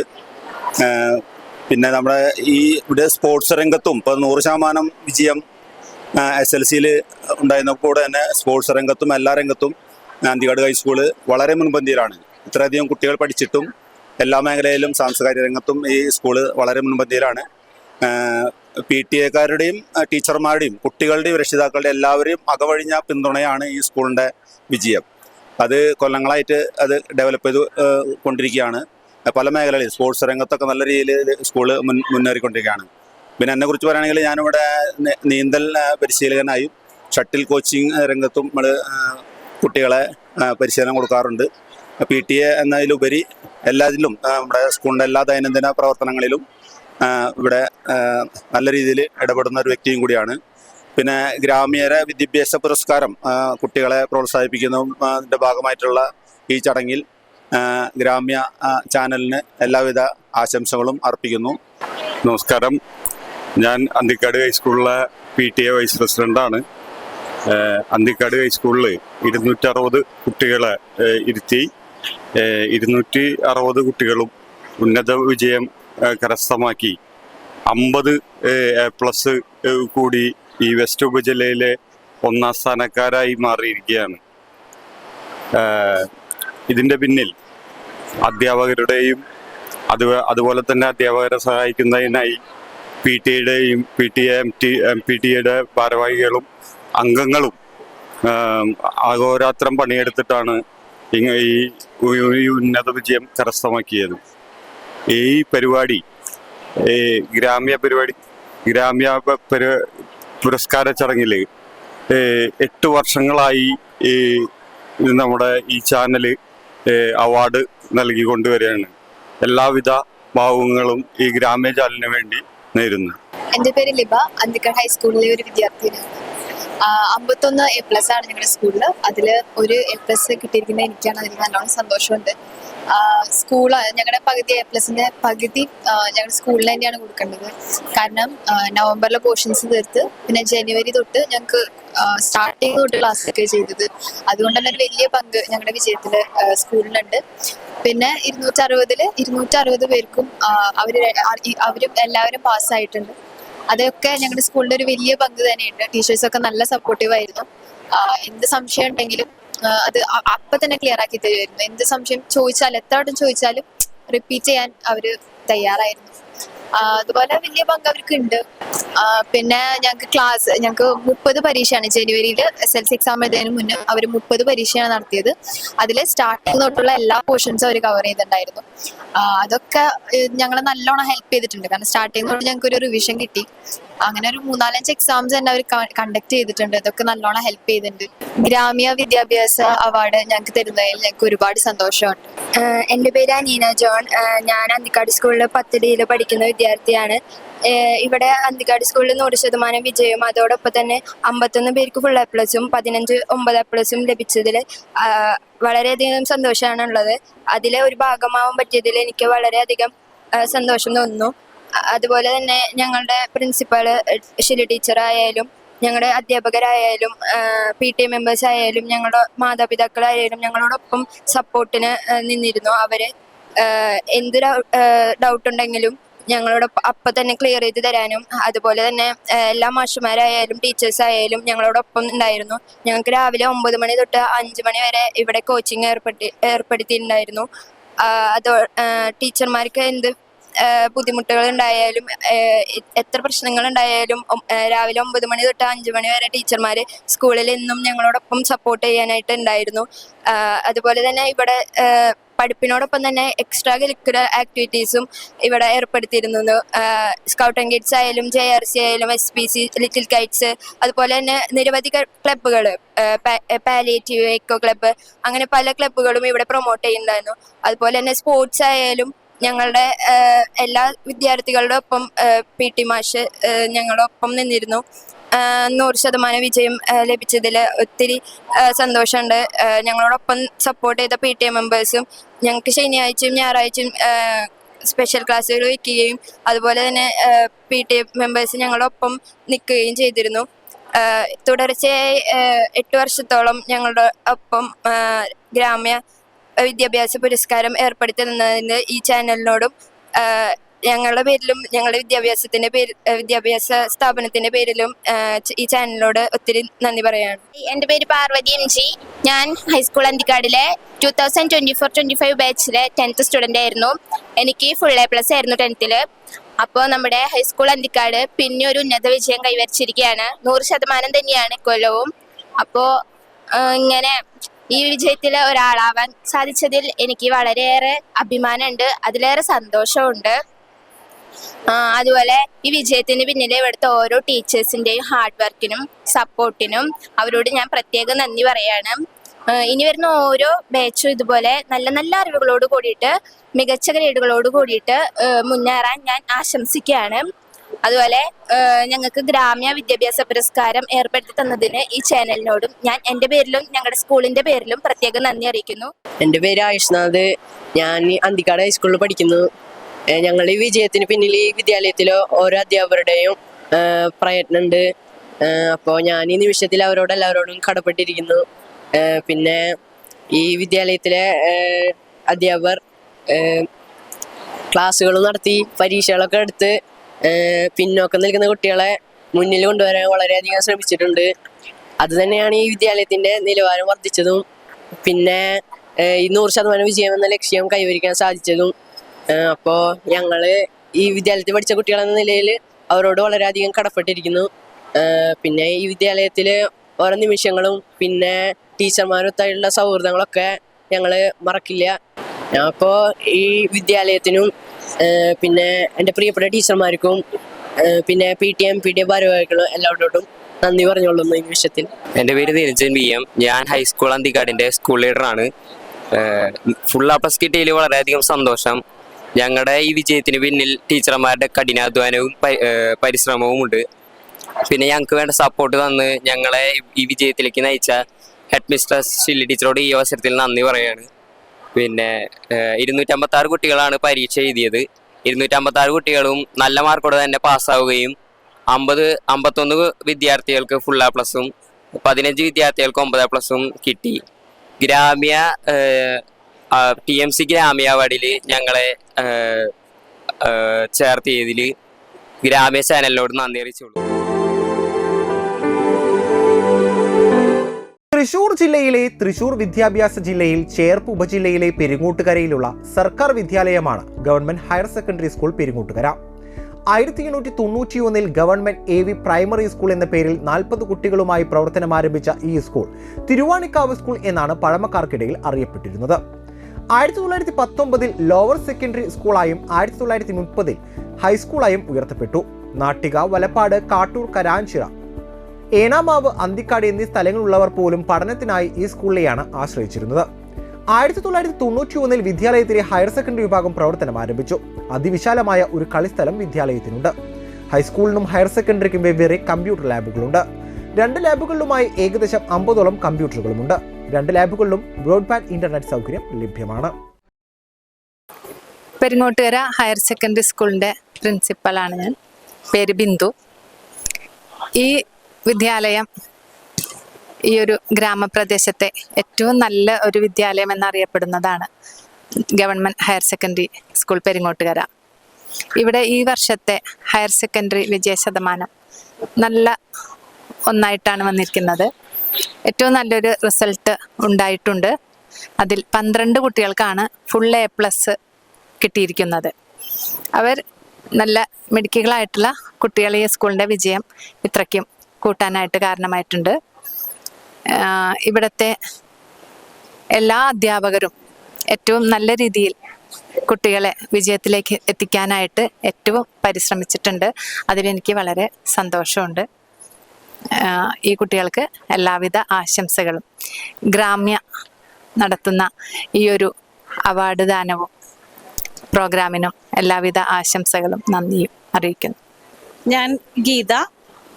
പിന്നെ നമ്മുടെ ഇവിടെ സ്പോർട്സ് രംഗത്തും ഇപ്പോൾ 100% വിജയം SLCയിൽ ഉണ്ടായിരുന്ന കൂടെ തന്നെ സ്പോർട്സ് രംഗത്തും എല്ലാ രംഗത്തും അന്തിക്കാട് ഹൈസ്കൂള് വളരെ മുൻപന്തിയിലാണ്. ഇത്രയധികം കുട്ടികൾ പഠിച്ചിട്ടും എല്ലാ മേഖലയിലും സാംസ്കാരിക രംഗത്തും ഈ സ്കൂള് വളരെ മുൻപന്തിയിലാണ്. PTA ടീച്ചർമാരുടെയും കുട്ടികളുടെയും രക്ഷിതാക്കളുടെയും എല്ലാവരെയും അകവഴിഞ്ഞ പിന്തുണയാണ് ഈ സ്കൂളിൻ്റെ വിജയം. അത് കൊല്ലങ്ങളായിട്ട് അത് ഡെവലപ്പ് ചെയ്ത് കൊണ്ടിരിക്കുകയാണ്. പല മേഖലകളിൽ സ്പോർട്സ് രംഗത്തൊക്കെ നല്ല രീതിയിൽ സ്കൂള് മുന്നേറിക്കൊണ്ടിരിക്കുകയാണ്. പിന്നെ എന്നെക്കുറിച്ച് പറയുകയാണെങ്കിൽ ഞാനിവിടെ നീന്തൽ പരിശീലകനായും ഷട്ടിൽ കോച്ചിങ് രംഗത്തും നമ്മൾ കുട്ടികളെ പരിശീലനം കൊടുക്കാറുണ്ട്. PTA എന്നതിലുപരി എല്ലാത്തിലും നമ്മുടെ സ്കൂളിൻ്റെ എല്ലാ ദൈനംദിന പ്രവർത്തനങ്ങളിലും ഇവിടെ നല്ല രീതിയിൽ ഇടപെടുന്ന ഒരു വ്യക്തിയും കൂടിയാണ്. പിന്നെ ഗ്രാമീണ വിദ്യാഭ്യാസ പുരസ്കാരം കുട്ടികളെ പ്രോത്സാഹിപ്പിക്കുന്നതിൻ്റെ ഭാഗമായിട്ടുള്ള ഈ ചടങ്ങിൽ ഗ്രാമ്യ ചാനലിന് എല്ലാവിധ ആശംസകളും അർപ്പിക്കുന്നു. നമസ്കാരം. ഞാൻ അന്തിക്കാട് ഹൈസ്കൂളിലെ PTA വൈസ് പ്രസിഡൻ്റാണ്. അന്തിക്കാട് ഹൈസ്കൂളിൽ 260 കുട്ടികളെ ഇരുത്തി 260 കുട്ടികളും ഉന്നത വിജയം കരസ്ഥമാക്കി 50 A+ കൂടി ഈ വെസ്റ്റ് ഉപജില്ലയിലെ 1ാം സ്ഥാനക്കാരായി മാറിയിരിക്കുകയാണ്. ഇതിൻ്റെ പിന്നിൽ അധ്യാപകരുടെയും അതുപോലെ തന്നെ അധ്യാപകരെ സഹായിക്കുന്നതിനായി PTA-യുടെയും MPTA-യുടെ ഭാരവാഹികളും അംഗങ്ങളും അഹോരാത്രം പണിയെടുത്തിട്ടാണ് ഈ ഉന്നത വിജയം കരസ്ഥമാക്കിയത്. ഈ പരിപാടി ഗ്രാമ്യ പുരസ്കാര ചടങ്ങിൽ 8 വർഷങ്ങളായി നമ്മുടെ ഈ ചാനല് അവാർഡ് നൽകിക്കൊണ്ടുവരികയാണ്. എല്ലാവിധ ഭാവുകങ്ങളും ഈ ഗ്രാമ്യ ചാനലിന് വേണ്ടി നേരുന്നു. എൻ്റെ പേര് ലിബ, അന്തിക്കാട് ഹൈസ്കൂളിലെ ഒരു വിദ്യാർത്ഥിനിയാണ്. 51 A+ ആണ് ഞങ്ങളുടെ സ്കൂളിൽ. അതിൽ ഒരു A+ കിട്ടിയിരിക്കുന്ന എനിക്കാണ്. അതിൽ നല്ലോണം സന്തോഷമുണ്ട്. ഞങ്ങളുടെ പകുതി A+ന്റെ പകുതി ഞങ്ങളുടെ സ്കൂളിൽ തന്നെയാണ് കൊടുക്കേണ്ടത്. കാരണം നവംബറിലെ പോർഷൻസ് തീർത്ത് പിന്നെ ജനുവരി തൊട്ട് ഞങ്ങൾക്ക് സ്റ്റാർട്ടിങ് തൊട്ട് ക്ലാസ്സൊക്കെ ചെയ്തത്. അതുകൊണ്ട് തന്നെ ഒരു വലിയ പങ്ക് ഞങ്ങളുടെ വിജയത്തിൽ സ്കൂളിലുണ്ട്. പിന്നെ 260 പേർക്കും അവരും എല്ലാവരും പാസ്സായിട്ടുണ്ട്. അതൊക്കെ ഞങ്ങളുടെ സ്കൂളിൻ്റെ ഒരു വലിയ പങ്ക് തന്നെയുണ്ട്. ടീച്ചേഴ്സൊക്കെ നല്ല സപ്പോർട്ടീവ് ആയിരുന്നു. എന്ത് സംശയം ഉണ്ടെങ്കിലും അത് അപ്പം തന്നെ ക്ലിയർ ആക്കി തരുമായിരുന്നു. എന്ത് സംശയം ചോദിച്ചാലും എത്ര വട്ടം ചോദിച്ചാലും റിപ്പീറ്റ് ചെയ്യാൻ അവർ തയ്യാറായിരുന്നു. അതുപോലെ വലിയ പങ്ക് അവർക്ക് ഉണ്ട്. പിന്നെ ഞങ്ങൾക്ക് 30 പരീക്ഷയാണ് ജനുവരിയിൽ SLC എക്സാം എഴുതുന്നതിന് മുന്നേ അവർ 30 പരീക്ഷയാണ് നടത്തിയത്. അതിൽ സ്റ്റാർട്ടിങ് തൊട്ടുള്ള എല്ലാ പോർഷൻസും അവർ കവർ ചെയ്തിട്ടുണ്ടായിരുന്നു. അതൊക്കെ ഞങ്ങളെ നല്ലോണം ഹെൽപ്പ് ചെയ്തിട്ടുണ്ട്. കാരണം സ്റ്റാർട്ടിങ് തൊട്ട് ഞങ്ങൾക്ക് ഒരു റിവിഷൻ കിട്ടി. അങ്ങനെ ഒരു 4-5 എക്സാംസ് തന്നെ അവർ കണ്ടക്ട് ചെയ്തിട്ടുണ്ട്. അതൊക്കെ നല്ലോണം ഹെൽപ്പ് ചെയ്തിട്ടുണ്ട്. ഗ്രാമീയ വിദ്യാഭ്യാസ അവാർഡ് ഞങ്ങൾക്ക് തരുന്നതിൽ ഞങ്ങൾക്ക് ഒരുപാട് സന്തോഷമുണ്ട്. എൻ്റെ പേര് അനീന ജോൺ. ഞാൻ അന്തിക്കാട് സ്കൂളിൽ 10ഡിയിൽ പഠിക്കുന്ന വിദ്യാർത്ഥിയാണ്. ഇവിടെ അന്തിക്കാട് സ്കൂളിൽ 100% വിജയവും അതോടൊപ്പം തന്നെ 51 പേർക്ക് ഫുൾ A+ഉം 15 9A+ ലഭിച്ചതിൽ വളരെയധികം സന്തോഷമാണ് ഉള്ളത്. അതിൽ ഒരു ഭാഗമാവാൻ പറ്റിയതിൽ എനിക്ക് വളരെയധികം സന്തോഷം തോന്നുന്നു. അതുപോലെ തന്നെ ഞങ്ങളുടെ പ്രിൻസിപ്പൾ ഷിലി ടീച്ചറായാലും ഞങ്ങളുടെ അധ്യാപകരായാലും PTA മെമ്പേഴ്സ് ആയാലും ഞങ്ങളുടെ മാതാപിതാക്കളായാലും ഞങ്ങളോടൊപ്പം സപ്പോർട്ടിന് നിന്നിരുന്നു. അവർ എന്ത് ഡൗട്ട് ഉണ്ടെങ്കിലും ഞങ്ങളോടൊപ്പം അപ്പം തന്നെ ക്ലിയർ ചെയ്ത് തരാനും അതുപോലെ തന്നെ എല്ലാ മാഷുമാരായാലും ടീച്ചേഴ്സായാലും ഞങ്ങളോടൊപ്പം ഉണ്ടായിരുന്നു. ഞങ്ങൾക്ക് രാവിലെ 9 മണി തൊട്ട് 5 മണി വരെ ഇവിടെ കോച്ചിങ് ഏർപ്പെടുത്തിയിട്ടുണ്ടായിരുന്നു. ടീച്ചർമാർക്ക് എന്ത് ബുദ്ധിമുട്ടുകൾ ഉണ്ടായാലും എത്ര പ്രശ്നങ്ങൾ ഉണ്ടായാലും രാവിലെ 9 മണി തൊട്ട് 5 മണി വരെ ടീച്ചർമാർ സ്കൂളിൽ എന്നും ഞങ്ങളോടൊപ്പം സപ്പോർട്ട് ചെയ്യാനായിട്ട് ഉണ്ടായിരുന്നു. അതുപോലെ തന്നെ ഇവിടെ പഠിപ്പിനോടൊപ്പം തന്നെ എക്സ്ട്രാ കരിക്കുലർ ആക്ടിവിറ്റീസും ഇവിടെ ഏർപ്പെടുത്തിയിരുന്നു. സ്കൗട്ട് ആൻഡ് ഗൈഡ്സ് ആയാലും JRC ആയാലും SPC ലിറ്റിൽ കൈറ്റ്സ് അതുപോലെ തന്നെ നിരവധി ക്ലബ്ബുകൾ പാലിയേറ്റീവ് എക്കോ ക്ലബ്ബ് അങ്ങനെ പല ക്ലബ്ബുകളും ഇവിടെ പ്രൊമോട്ട് ചെയ്യുന്നുണ്ടായിരുന്നു. അതുപോലെ തന്നെ സ്പോർട്സ് ആയാലും ഞങ്ങളുടെ എല്ലാ വിദ്യാർത്ഥികളുടെ ഒപ്പം PT മാഷ് ഞങ്ങളൊപ്പം നിന്നിരുന്നു. 100% വിജയം ലഭിച്ചതിൽ ഒത്തിരി സന്തോഷമുണ്ട്. ഞങ്ങളോടൊപ്പം സപ്പോർട്ട് ചെയ്ത PTA മെമ്പേഴ്സും ഞങ്ങൾക്ക് ശനിയാഴ്ചയും ഞായറാഴ്ചയും സ്പെഷ്യൽ ക്ലാസ്സുകൾ വയ്ക്കുകയും അതുപോലെ തന്നെ PTA മെമ്പേഴ്സ് ഞങ്ങളൊപ്പം നിൽക്കുകയും ചെയ്തിരുന്നു. തുടർച്ചയായി 8 വർഷത്തോളം ഞങ്ങളുടെ ഒപ്പം ഗ്രാമ്യ വിദ്യാഭ്യാസ പുരസ്കാരം ഏർപ്പെടുത്തി തന്നതിന് ഈ ചാനലിനോടും ഞങ്ങളുടെ പേരിലും ഞങ്ങളുടെ വിദ്യാഭ്യാസ സ്ഥാപനത്തിന്റെ പേരിലും ഈ ചാനലിനോട് ഒത്തിരി നന്ദി പറയാണ്. എൻ്റെ പേര് പാർവതി MG. ഞാൻ ഹൈസ്കൂൾ അന്തിക്കാടിലെ 2024-25 ബാച്ചിലെ 10th സ്റ്റുഡൻ്റ് ആയിരുന്നു. എനിക്ക് ഫുൾ A+ ആയിരുന്നു 10th. അപ്പോൾ നമ്മുടെ ഹൈസ്കൂൾ അന്തിക്കാട് പിന്നെ ഒരു ഉന്നത വിജയം കൈവരിച്ചിരിക്കുകയാണ്. 100% തന്നെയാണ് കൊല്ലവും. അപ്പോൾ ഇങ്ങനെ ഈ വിജയത്തിൽ ഒരാളാവാൻ സാധിച്ചതിൽ എനിക്ക് വളരെയേറെ അഭിമാനമുണ്ട്, അതിലേറെ സന്തോഷമുണ്ട്. അതുപോലെ ഈ വിജയത്തിന് പിന്നിലെ ഇവിടുത്തെ ഓരോ ടീച്ചേഴ്സിൻ്റെയും ഹാർഡ് വർക്കിനും സപ്പോർട്ടിനും അവരോട് ഞാൻ പ്രത്യേകം നന്ദി പറയാണ്. ഇനി വരുന്ന ഓരോ ബാച്ചും ഇതുപോലെ നല്ല നല്ല അറിവുകളോട് കൂടിയിട്ട് മികച്ച ഗ്രേഡുകളോട് കൂടിയിട്ട് മുന്നേറാൻ ഞാൻ ആശംസിക്കുകയാണ്. അതുപോലെ ഞങ്ങൾക്ക് ഗ്രാമ്യ വിദ്യാഭ്യാസ പുരസ്കാരം ഏർപ്പെടുത്തി തന്നതിന് ഈ ചാനലിനോടും ഞാൻ എൻ്റെ പേരിലും ഞങ്ങളുടെ സ്കൂളിൻ്റെ പേരിലും പ്രത്യേകം നന്ദി അറിയിക്കുന്നു. എൻ്റെ പേര് ആയുഷ്നാഥ്. ഞാൻ അന്തിക്കാട് ഹൈസ്കൂളിൽ പഠിക്കുന്നു. ഞങ്ങൾ ഈ വിജയത്തിന് പിന്നിൽ ഈ വിദ്യാലയത്തിലെ ഓരോ അധ്യാപകരുടെയും പ്രയത്നമുണ്ട്. അപ്പോൾ ഞാൻ ഈ നിമിഷത്തിൽ അവരോടെല്ലാവരോടും കടപ്പെട്ടിരിക്കുന്നു. പിന്നെ ഈ വിദ്യാലയത്തിലെ അധ്യാപകർ ക്ലാസ്സുകൾ നടത്തി പരീക്ഷകളൊക്കെ എടുത്ത് പിന്നോക്കം നിൽക്കുന്ന കുട്ടികളെ മുന്നിൽ കൊണ്ടുവരാൻ വളരെയധികം ശ്രമിച്ചിട്ടുണ്ട്. അത് തന്നെയാണ് ഈ വിദ്യാലയത്തിൻ്റെ നിലവാരം വർദ്ധിച്ചതും പിന്നെ ഈ 100% വിജയം എന്ന ലക്ഷ്യം കൈവരിക്കാൻ സാധിച്ചതും. അപ്പോൾ ഞങ്ങൾ ഈ വിദ്യാലയത്തിൽ പഠിച്ച കുട്ടികളെന്ന നിലയിൽ അവരോട് വളരെയധികം കടപ്പെട്ടിരിക്കുന്നു. പിന്നെ ഈ വിദ്യാലയത്തിൽ ഓരോ നിമിഷങ്ങളും പിന്നെ ടീച്ചർമാരൊത്തായിട്ടുള്ള സൗഹൃദങ്ങളൊക്കെ ഞങ്ങൾ മറക്കില്ല. അപ്പോൾ ഈ വിദ്യാലയത്തിനും പിന്നെ എൻ്റെ പ്രിയപ്പെട്ട ടീച്ചർമാർക്കും പിന്നെ PTA MPTA ഭാരവാഹികളും എല്ലാവരോടും നന്ദി പറഞ്ഞോളുന്നു ഈ നിമിഷത്തിൽ. എൻ്റെ പേര് നിരഞ്ജൻ BM. ഞാൻ ഹൈസ്കൂൾ അന്തിക്കാടിൻ്റെ സ്കൂൾ ലീഡറാണ്. ഫുൾ A+ കിട്ടിയതിൽ വളരെയധികം സന്തോഷം. ഞങ്ങളുടെ ഈ വിജയത്തിന് പിന്നിൽ ടീച്ചർമാരുടെ കഠിനാധ്വാനവും പരിശ്രമവും ഉണ്ട്. പിന്നെ ഞങ്ങൾക്ക് വേണ്ട സപ്പോർട്ട് തന്ന് ഞങ്ങളെ ഈ വിജയത്തിലേക്ക് നയിച്ച ഹെഡ് മിസ്ട്രസ് ഷില്ലി ടീച്ചറോട് ഈ അവസരത്തിൽ നന്ദി പറയുകയാണ്. പിന്നെ 256 കുട്ടികളാണ് പരീക്ഷ എഴുതിയത്. 256 കുട്ടികളും നല്ല മാർക്കോടെ തന്നെ പാസ്സാവുകയും 51 വിദ്യാർത്ഥികൾക്ക് ഫുൾ A+, 15 വിദ്യാർത്ഥികൾക്ക് 9A+ കിട്ടി. ഗ്രാമ്യ TMC ഗ്രാമ്യ അവാർഡിൽ ഞങ്ങളെ ചേർത്തിയതിൽ ഗ്രാമ്യ ചാനലിനോട് നന്ദി അറിയിച്ചുള്ളൂ. തൃശൂർ ജില്ലയിലെ തൃശൂർ വിദ്യാഭ്യാസ ജില്ലയിൽ ചേർപ്പ് ഉപജില്ലയിലെ പെരിങ്ങോട്ടുകരയിലുള്ള സർക്കാർ വിദ്യാലയമാണ് government higher secondary school Peringottukara. 1891 government AV primary school എന്ന പേരിൽ 40 കുട്ടികളുമായി പ്രവർത്തനം ആരംഭിച്ച ഈ സ്കൂൾ തിരുവാണിക്കാവ് സ്കൂൾ എന്നാണ് പഴമക്കാർക്കിടയിൽ അറിയപ്പെട്ടിരുന്നത്. 1919 ലോവർ സെക്കൻഡറി സ്കൂളായും 1930 ഹൈസ്കൂളായും ഉയർത്തപ്പെട്ടു. നാട്ടിക, വലപ്പാട്, കാട്ടൂർ, കരാഞ്ചിറ, ഏനാമാവ്, അന്തിക്കാട് എന്നീ സ്ഥലങ്ങളുള്ളവർ പോലും പഠനത്തിനായി ഈ സ്കൂളിലെയാണ് ആശ്രയിച്ചിരുന്നത്. 1991 വിദ്യാലയത്തിലെ ഹയർ സെക്കൻഡറി വിഭാഗം പ്രവർത്തനം ആരംഭിച്ചു. അതിവിശാലമായ ഒരു കളിസ്ഥലം വിദ്യാലയത്തിനുണ്ട്. ഹൈസ്കൂളിനും ഹയർ സെക്കൻഡറിക്കും വെവ്വേറെ കമ്പ്യൂട്ടർ ലാബുകളുണ്ട്. 2 ലാബുകളിലുമായി ഏകദേശം 50ഓളം കമ്പ്യൂട്ടറുകളുമുണ്ട്. 2 ലാബുകളിലും ബ്രോഡ്ബാൻഡ് ഇന്റർനെറ്റ് സൗകര്യം ലഭ്യമാണ്. പെരിങ്ങോട്ടുകര ഹയർ സെക്കൻഡറി സ്കൂളിൻ്റെ പ്രിൻസിപ്പലാണ് ഞാൻ. പേര് ബിന്ദു. ഈ വിദ്യാലയം ഈ ഒരു ഗ്രാമപ്രദേശത്തെ ഏറ്റവും നല്ല ഒരു വിദ്യാലയം എന്നറിയപ്പെടുന്നതാണ് government higher secondary school Peringottukara. ഇവിടെ ഈ വർഷത്തെ ഹയർ സെക്കൻഡറി വിജയശതമാനം നല്ല ഒന്നായിട്ടാണ് വന്നിരിക്കുന്നത്. ഏറ്റവും നല്ലൊരു റിസൾട്ട് ഉണ്ടായിട്ടുണ്ട്. അതിൽ 12 കുട്ടികൾക്കാണ് ഫുൾ A+ കിട്ടിയിരിക്കുന്നത്. അവർ നല്ല മിടുക്കികളായിട്ടുള്ള കുട്ടികൾ ഈ സ്കൂളിൻ്റെ വിജയം ഇത്രയ്ക്കും കൂട്ടാനായിട്ട് കാരണമായിട്ടുണ്ട്. ഇവിടുത്തെ എല്ലാ അധ്യാപകരും ഏറ്റവും നല്ല രീതിയിൽ കുട്ടികളെ വിജയത്തിലേക്ക് എത്തിക്കാനായിട്ട് ഏറ്റവും പരിശ്രമിച്ചിട്ടുണ്ട്. അതിലെനിക്ക് വളരെ സന്തോഷമുണ്ട്. ഈ കുട്ടികൾക്ക് എല്ലാവിധ ആശംസകളും. ഗ്രാമ്യ നടത്തുന്ന ഈ ഒരു അവാർഡ് ദാനവും പ്രോഗ്രാമിനും എല്ലാവിധ ആശംസകളും നന്ദിയും അറിയിക്കുന്നു. ഞാൻ ഗീത,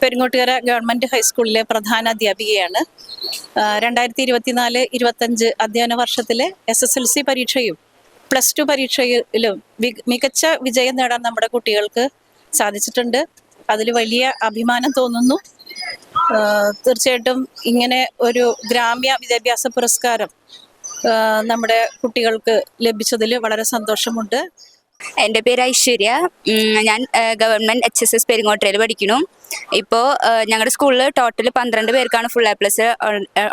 പെരിങ്ങോട്ടുകര ഗവൺമെൻറ് ഹൈസ്കൂളിലെ പ്രധാന അധ്യാപികയാണ്. 2024-25 അധ്യയന വർഷത്തിലെ SSLC പരീക്ഷയും +2 പരീക്ഷയിലും മികച്ച വിജയം നേടാൻ നമ്മുടെ കുട്ടികൾക്ക് സാധിച്ചിട്ടുണ്ട്. അതിൽ വലിയ അഭിമാനം തോന്നുന്നു. തീർച്ചയായിട്ടും ഇങ്ങനെ ഒരു ഗ്രാമ്യ വിദ്യാഭ്യാസ പുരസ്കാരം നമ്മുടെ കുട്ടികൾക്ക് ലഭിച്ചതിൽ വളരെ സന്തോഷമുണ്ട്. എൻ്റെ പേര് ഐശ്വര്യ. ഞാൻ ഗവൺമെൻറ് HSS പെരിങ്ങോട്ടുകരയിൽ പഠിക്കുന്നു. ഇപ്പോൾ ഞങ്ങളുടെ സ്കൂളിൽ ടോട്ടൽ 12 പേർക്കാണ് ഫുൾ A+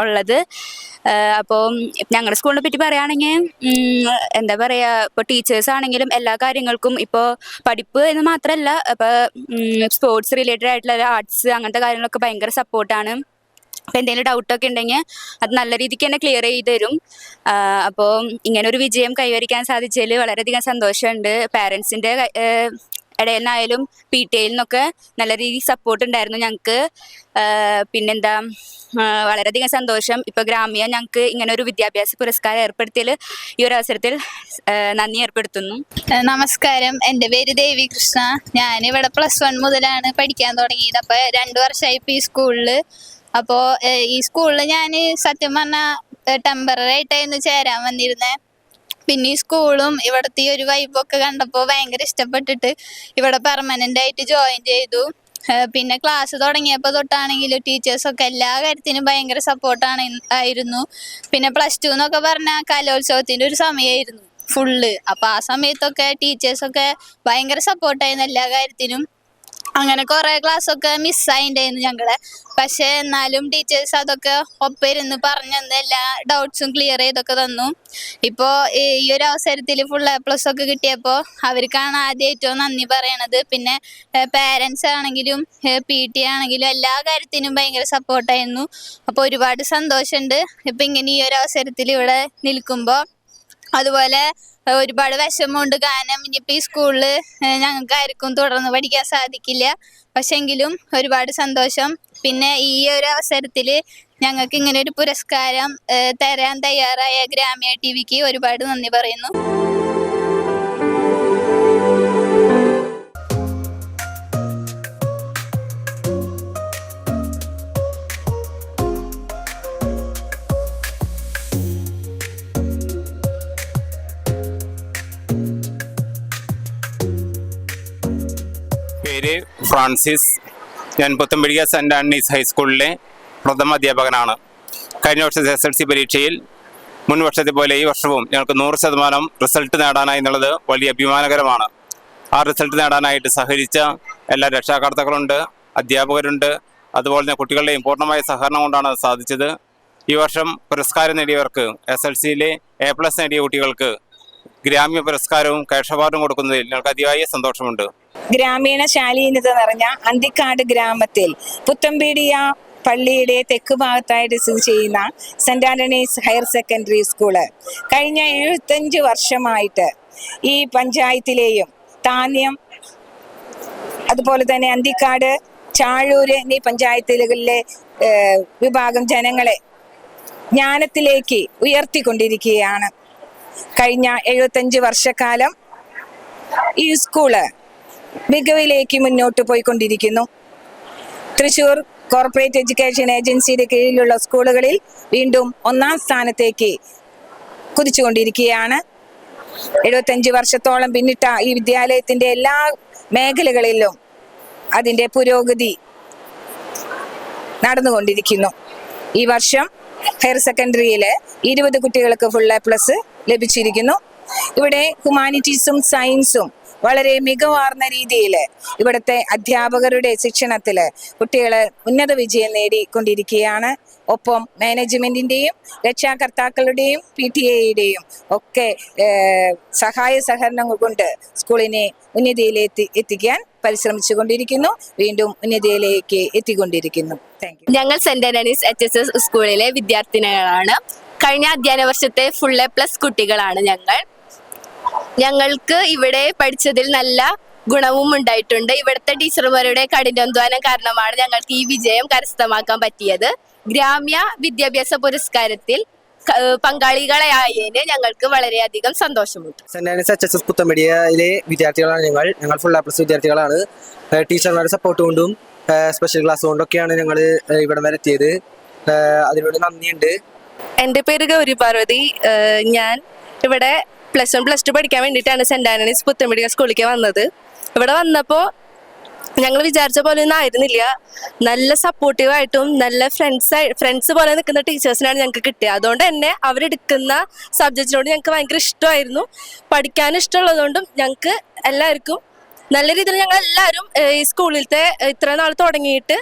ഉള്ളത്. അപ്പോൾ ഞങ്ങളുടെ സ്കൂളിനെ പറ്റി പറയുകയാണെങ്കിൽ എന്താ പറയുക, ഇപ്പോൾ ടീച്ചേഴ്സ് ആണെങ്കിലും എല്ലാ കാര്യങ്ങൾക്കും ഇപ്പോൾ പഠിപ്പ് എന്ന് മാത്രമല്ല, ഇപ്പോൾ സ്പോർട്സ് റിലേറ്റഡ് ആയിട്ടുള്ള ആർട്സ് അങ്ങനത്തെ കാര്യങ്ങളൊക്കെ ഭയങ്കര സപ്പോർട്ടാണ്. അപ്പോൾ എന്തെങ്കിലും ഡൗട്ടൊക്കെ ഉണ്ടെങ്കിൽ അത് നല്ല രീതിക്ക് തന്നെ ക്ലിയർ ചെയ്ത് തരും. അപ്പോൾ ഇങ്ങനെ ഒരു വിജയം കൈവരിക്കാൻ സാധിച്ചതിൽ വളരെയധികം സന്തോഷമുണ്ട്. പാരൻസിൻ്റെ ഇടയിൽ നിന്നായാലും PTA നിന്നൊക്കെ നല്ല രീതിയിൽ സപ്പോർട്ട് ഉണ്ടായിരുന്നു ഞങ്ങൾക്ക്. പിന്നെന്താ, വളരെയധികം സന്തോഷം. ഇപ്പോൾ ഗ്രാമ്യ ഞങ്ങൾക്ക് ഇങ്ങനെ ഒരു വിദ്യാഭ്യാസ പുരസ്കാരം ഏർപ്പെടുത്തിയതിൽ ഈ ഒരു അവസരത്തിൽ നന്ദി ഏർപ്പെടുത്തുന്നു. നമസ്കാരം, എൻ്റെ പേര് ദേവി കൃഷ്ണ. ഞാനിവിടെ +1 മുതലാണ് പഠിക്കാൻ തുടങ്ങിയത്. അപ്പോൾ 2 വർഷമായി ഇപ്പോൾ ഈ സ്കൂളിൽ. അപ്പോൾ ഈ സ്കൂളിൽ ഞാൻ സത്യം പറഞ്ഞാൽ ടെമ്പററി ആയിട്ടായിരുന്നു ചേരാൻ വന്നിരുന്നത്. പിന്നെ ഈ സ്കൂളും ഇവിടുത്തെ ഈ ഒരു വൈബൊക്കെ കണ്ടപ്പോൾ ഭയങ്കര ഇഷ്ടപ്പെട്ടിട്ട് ഇവിടെ പെർമനൻ്റ് ആയിട്ട് ജോയിൻ ചെയ്തു. പിന്നെ ക്ലാസ് തുടങ്ങിയപ്പോൾ തൊട്ടാണെങ്കിലും ടീച്ചേഴ്സൊക്കെ എല്ലാ കാര്യത്തിനും ഭയങ്കര സപ്പോർട്ടാണ് ആയിരുന്നു. പിന്നെ +2 എന്നൊക്കെ പറഞ്ഞാൽ കലോത്സവത്തിൻ്റെ ഒരു സമയമായിരുന്നു. ഫുള്ള്. അപ്പോൾ ആ സമയത്തൊക്കെ ടീച്ചേഴ്സൊക്കെ ഭയങ്കര സപ്പോർട്ടായിരുന്നു എല്ലാ കാര്യത്തിനും. അങ്ങനെ കുറേ ക്ലാസ്സൊക്കെ മിസ്സായിട്ടുണ്ടായിരുന്നു ഞങ്ങളെ. പക്ഷേ എന്നാലും ടീച്ചേഴ്സ് അതൊക്കെ ഒപ്പം ഇരുന്ന് പറഞ്ഞു തന്ന് എല്ലാ ഡൗട്ട്സും ക്ലിയർ ചെയ്തൊക്കെ തന്നു. ഇപ്പോൾ ഈ ഒരു അവസരത്തിൽ ഫുൾ A+ ഒക്കെ കിട്ടിയപ്പോൾ അവർക്കാണ് ആദ്യം ഏറ്റവും നന്ദി പറയണത്. പിന്നെ പേരൻസ് ആണെങ്കിലും PT ആണെങ്കിലും എല്ലാ കാര്യത്തിനും ഭയങ്കര സപ്പോർട്ടായിരുന്നു. അപ്പോൾ ഒരുപാട് സന്തോഷമുണ്ട് ഇപ്പം ഇങ്ങനെ ഈ ഒരു അവസരത്തിൽ ഇവിടെ നിൽക്കുമ്പോൾ. അതുപോലെ ഒരുപാട് വിഷമമുണ്ട്, കാരണം ഇനിയിപ്പോൾ ഈ സ്കൂളിൽ ഞങ്ങൾക്ക് ആർക്കും തുടർന്ന് പഠിക്കാൻ സാധിക്കില്ല. പക്ഷെങ്കിലും ഒരുപാട് സന്തോഷം. പിന്നെ ഈ ഒരു അവസരത്തിൽ ഞങ്ങൾക്ക് ഇങ്ങനെ ഒരു പുരസ്കാരം തരാൻ തയ്യാറായ ഗ്രാമ്യ TVക്ക് ഒരുപാട് നന്ദി പറയുന്നു. പേര് ഫ്രാൻസിസ്. ഞാൻ പുത്തമ്പടിക സെൻറ് ആൻഡ്രീസ് ഹൈസ്കൂളിലെ പ്രഥമ അധ്യാപകനാണ്. കഴിഞ്ഞ വർഷത്തെ SSLC പരീക്ഷയിൽ മുൻ വർഷത്തെ പോലെ ഈ വർഷവും ഞങ്ങൾക്ക് 100% റിസൾട്ട് നേടാനായി എന്നുള്ളത് വലിയ അഭിമാനകരമാണ്. ആ റിസൾട്ട് നേടാനായിട്ട് സഹകരിച്ച എല്ലാ രക്ഷാകർത്താക്കളുണ്ട്, അധ്യാപകരുണ്ട്, അതുപോലെ തന്നെ കുട്ടികളുടെയും പൂർണ്ണമായ സഹകരണം കൊണ്ടാണ് അത് സാധിച്ചത്. ഈ വർഷം പുരസ്കാരം നേടിയവർക്ക് SSLCയിലെ A+ നേടിയ കുട്ടികൾക്ക് ഗ്രാമ്യ പുരസ്കാരവും ക്യാഷ് അവാർഡും കൊടുക്കുന്നതിൽ ഞങ്ങൾക്ക് അതിയായ സന്തോഷമുണ്ട്. ഗ്രാമീണ ശാലീനത നിറഞ്ഞ അന്തിക്കാട് ഗ്രാമത്തിൽ പുത്തമ്പേടിയ പള്ളിയുടെ തെക്ക് ഭാഗത്തായിട്ട് സ്ഥിതി ചെയ്യുന്ന saint Antony's higher secondary school കഴിഞ്ഞ 75 വർഷമായിട്ട് ഈ പഞ്ചായത്തിലെയും താന്യം, അതുപോലെ തന്നെ അന്തിക്കാട്, ചാഴൂര് എന്നീ പഞ്ചായത്തുകളിലെ വിഭാഗം ജനങ്ങളെ ജ്ഞാനത്തിലേക്ക് ഉയർത്തിക്കൊണ്ടിരിക്കുകയാണ്. കഴിഞ്ഞ 75 വർഷക്കാലം ഈ സ്കൂള് മികവിലേക്ക് മുന്നോട്ട് പോയിക്കൊണ്ടിരിക്കുന്നു. തൃശ്ശൂർ കോർപ്പറേറ്റ് എഡ്യൂക്കേഷൻ ഏജൻസിയുടെ കീഴിലുള്ള സ്കൂളുകളിൽ വീണ്ടും 1ാം സ്ഥാനത്തേക്ക് കുതിച്ചുകൊണ്ടിരിക്കുകയാണ്. 75 വർഷത്തോളം പിന്നിട്ട ഈ വിദ്യാലയത്തിന്റെ എല്ലാ മേഖലകളിലും അതിൻ്റെ പുരോഗതി നടന്നുകൊണ്ടിരിക്കുന്നു. ഈ വർഷം ഹയർ സെക്കൻഡറിയിൽ 20 കുട്ടികൾക്ക് ഫുൾ A+ ലഭിച്ചിരിക്കുന്നു. ഇവിടെ ഹ്യൂമാനിറ്റീസും സയൻസും വളരെ മികവാർന്ന രീതിയിൽ ഇവിടുത്തെ അധ്യാപകരുടെ ശിക്ഷണത്തിൽ കുട്ടികൾ ഉന്നത വിജയം നേടിക്കൊണ്ടിരിക്കുകയാണ്. ഒപ്പം മാനേജ്മെന്റിന്റെയും രക്ഷാകർത്താക്കളുടെയും PTA-യുടെയും ഒക്കെ സഹായ സഹകരണങ്ങൾ കൊണ്ട് സ്കൂളിനെ ഉന്നതിയിലേക്ക് എത്തിക്കാൻ പരിശ്രമിച്ചുകൊണ്ടിരിക്കുന്നു. വീണ്ടും ഉന്നതിയിലേക്ക് എത്തിക്കൊണ്ടിരിക്കുന്നു. ഞങ്ങൾ സെന്റ് ആന്റണീസ് HSS സ്കൂളിലെ വിദ്യാർത്ഥിനികളാണ്. കഴിഞ്ഞ അധ്യയന വർഷത്തെ ഫുൾ A+ കുട്ടികളാണ് ഞങ്ങൾക്ക് ഇവിടെ പഠിച്ചതിൽ നല്ല ഗുണവും ഉണ്ടായിട്ടുണ്ട്. ഇവിടുത്തെ ടീച്ചർമാരുടെ കഠിനാധ്വാനം കാരണമാണ് ഞങ്ങൾക്ക് ഈ വിജയം കരസ്ഥമാക്കാൻ പറ്റിയത്. ഗ്രാമ്യ വിദ്യാഭ്യാസ പുരസ്കാരത്തിൽ പങ്കാളികളായതിന് ഞങ്ങൾക്ക് വളരെയധികം സന്തോഷമുണ്ട്. സെന്റ് ആന്റണീസ് HSS പുത്തമ്പടിയിലെ വിദ്യാർത്ഥികളാണ് ഞങ്ങൾ ഫുൾ A+ വിദ്യാർത്ഥികളാണ്. ടീച്ചർമാരുടെ സപ്പോർട്ട് കൊണ്ടും സ്പെഷ്യൽ ക്ലാസ് കൊണ്ടൊക്കെയാണ് ഞങ്ങൾ ഇവിടെ വരെ എത്തിയത്. അതിനോട് നന്ദിയുണ്ട്. എൻ്റെ പേര് ഗൗരി പാർവതി. ഞാൻ ഇവിടെ +1 +2 പഠിക്കാൻ വേണ്ടിയിട്ടാണ് സെന്റ് ആന്റണീസ് പുത്തമ്പടിക സ്കൂളിലേക്ക് വന്നത്. ഇവിടെ വന്നപ്പോൾ ഞങ്ങൾ വിചാരിച്ച പോലെ ഒന്നും ആയിരുന്നില്ല. നല്ല സപ്പോർട്ടീവായിട്ടും നല്ല ഫ്രണ്ട്സ് പോലെ നിൽക്കുന്ന ടീച്ചേഴ്സിനാണ് ഞങ്ങൾക്ക് കിട്ടിയത്. അതുകൊണ്ട് തന്നെ അവരെടുക്കുന്ന സബ്ജക്റ്റിനോട് ഞങ്ങൾക്ക് ഭയങ്കര ഇഷ്ടമായിരുന്നു. പഠിക്കാൻ ഇഷ്ടമുള്ളതുകൊണ്ടും ഞങ്ങൾക്ക് എല്ലാവർക്കും നല്ല രീതിയിൽ ഞങ്ങൾ എല്ലാവരും ഈ സ്കൂളിലത്തെ ഇത്ര നാൾ തുടങ്ങിയിട്ട്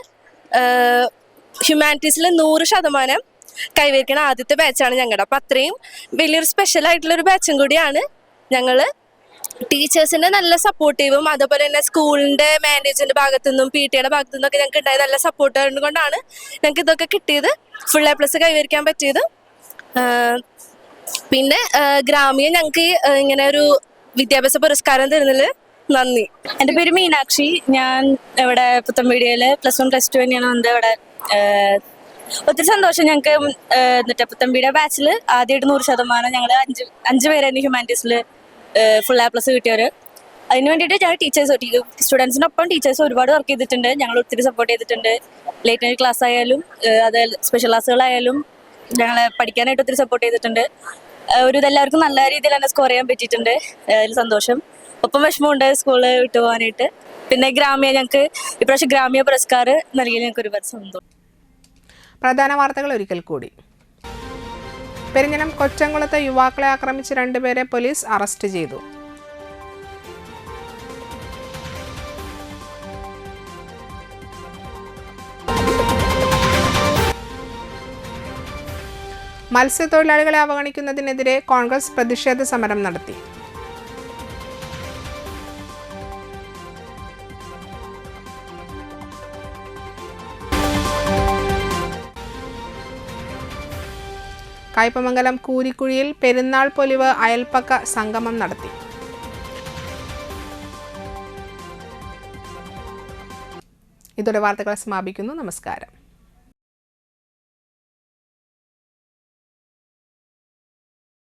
ഹ്യൂമാനിറ്റീസിൽ 100% കൈവരിക്കുന്ന ആദ്യത്തെ ബാച്ചാണ് ഞങ്ങളുടെ. അപ്പം അത്രയും വലിയൊരു സ്പെഷ്യലായിട്ടുള്ളൊരു ബാച്ചും കൂടിയാണ് ഞങ്ങൾ. ടീച്ചേഴ്സിൻ്റെ നല്ല സപ്പോർട്ടീവും അതുപോലെ തന്നെ സ്കൂളിൻ്റെ മാനേജ്മെൻറ്റ് ഭാഗത്തു നിന്നും PTA-യുടെ ഭാഗത്തു നിന്നൊക്കെ ഞങ്ങൾക്ക് ഉണ്ടായ നല്ല സപ്പോർട്ട് കൊണ്ടാണ് ഞങ്ങൾക്ക് ഇതൊക്കെ കിട്ടിയത്, ഫുൾ A+ കൈവരിക്കാൻ പറ്റിയത്. പിന്നെ ഗ്രാമീയ ഞങ്ങൾക്ക് ഇങ്ങനെ ഒരു വിദ്യാഭ്യാസ പുരസ്കാരം തരുന്നതിൽ നന്ദി. എൻ്റെ പേര് മീനാക്ഷി. ഞാൻ ഇവിടെ പുത്തമ്പടിയിൽ +1 +2 തന്നെയാണ് വന്നത്. ഇവിടെ ഒത്തിരി സന്തോഷം ഞങ്ങൾക്ക്. എന്നിട്ട് പുത്തമ്പടിയുടെ ബാച്ചിൽ ആദ്യമായിട്ട് 100% ഞങ്ങൾ 5 പേരായിരുന്നു ഹ്യൂമാനിറ്റീസിൽ ഫുൾ A+ കിട്ടിയവർ. അതിന് വേണ്ടിയിട്ട് ഞങ്ങൾ സ്റ്റുഡൻസിനൊപ്പം ടീച്ചേഴ്സ് ഒരുപാട് വർക്ക് ചെയ്തിട്ടുണ്ട്. ഞങ്ങൾ ഒത്തിരി സപ്പോർട്ട് ചെയ്തിട്ടുണ്ട്. ലേറ്റ് നൈറ്റ് ക്ലാസ് ആയാലും അത് സ്പെഷ്യൽ ക്ലാസ്സുകളായാലും ഞങ്ങളെ പഠിക്കാനായിട്ട് ഒത്തിരി സപ്പോർട്ട് ചെയ്തിട്ടുണ്ട്. ഇതെല്ലാവർക്കും നല്ല രീതിയിൽ തന്നെ സ്കോർ ചെയ്യാൻ പറ്റിയിട്ടുണ്ട്. അതിൽ സന്തോഷം. ഒപ്പം വിഷമമുണ്ട് സ്കൂളിൽ വിട്ടു പോകാനായിട്ട്. പിന്നെ ഞങ്ങൾക്ക് ഇപ്രാവശ്യം ഗ്രാമ്യ പുരസ്കാരം നൽകിയതിൽ ഞങ്ങൾക്ക് ഒരുപാട് സന്തോഷം. പ്രധാന വാർത്തകൾ ഒരിക്കൽ കൂടി. പെരിഞ്ഞനം കൊച്ചംകുളത്ത് യുവാക്കളെ ആക്രമിച്ച് 2 പേരെ പോലീസ് അറസ്റ്റ് ചെയ്തു. മത്സ്യത്തൊഴിലാളികളെ അവഗണിക്കുന്നതിനെതിരെ കോൺഗ്രസ് പ്രതിഷേധ സമരം നടത്തി. കയ്പമംഗലം കൂരിക്കുഴിയിൽ പെരുന്നാൾ പൊലിവ് അയൽപ്പക്ക സംഗമം നടത്തി. ഇതോടെ വാർത്തകൾ സമാപിക്കുന്നു. നമസ്കാരം.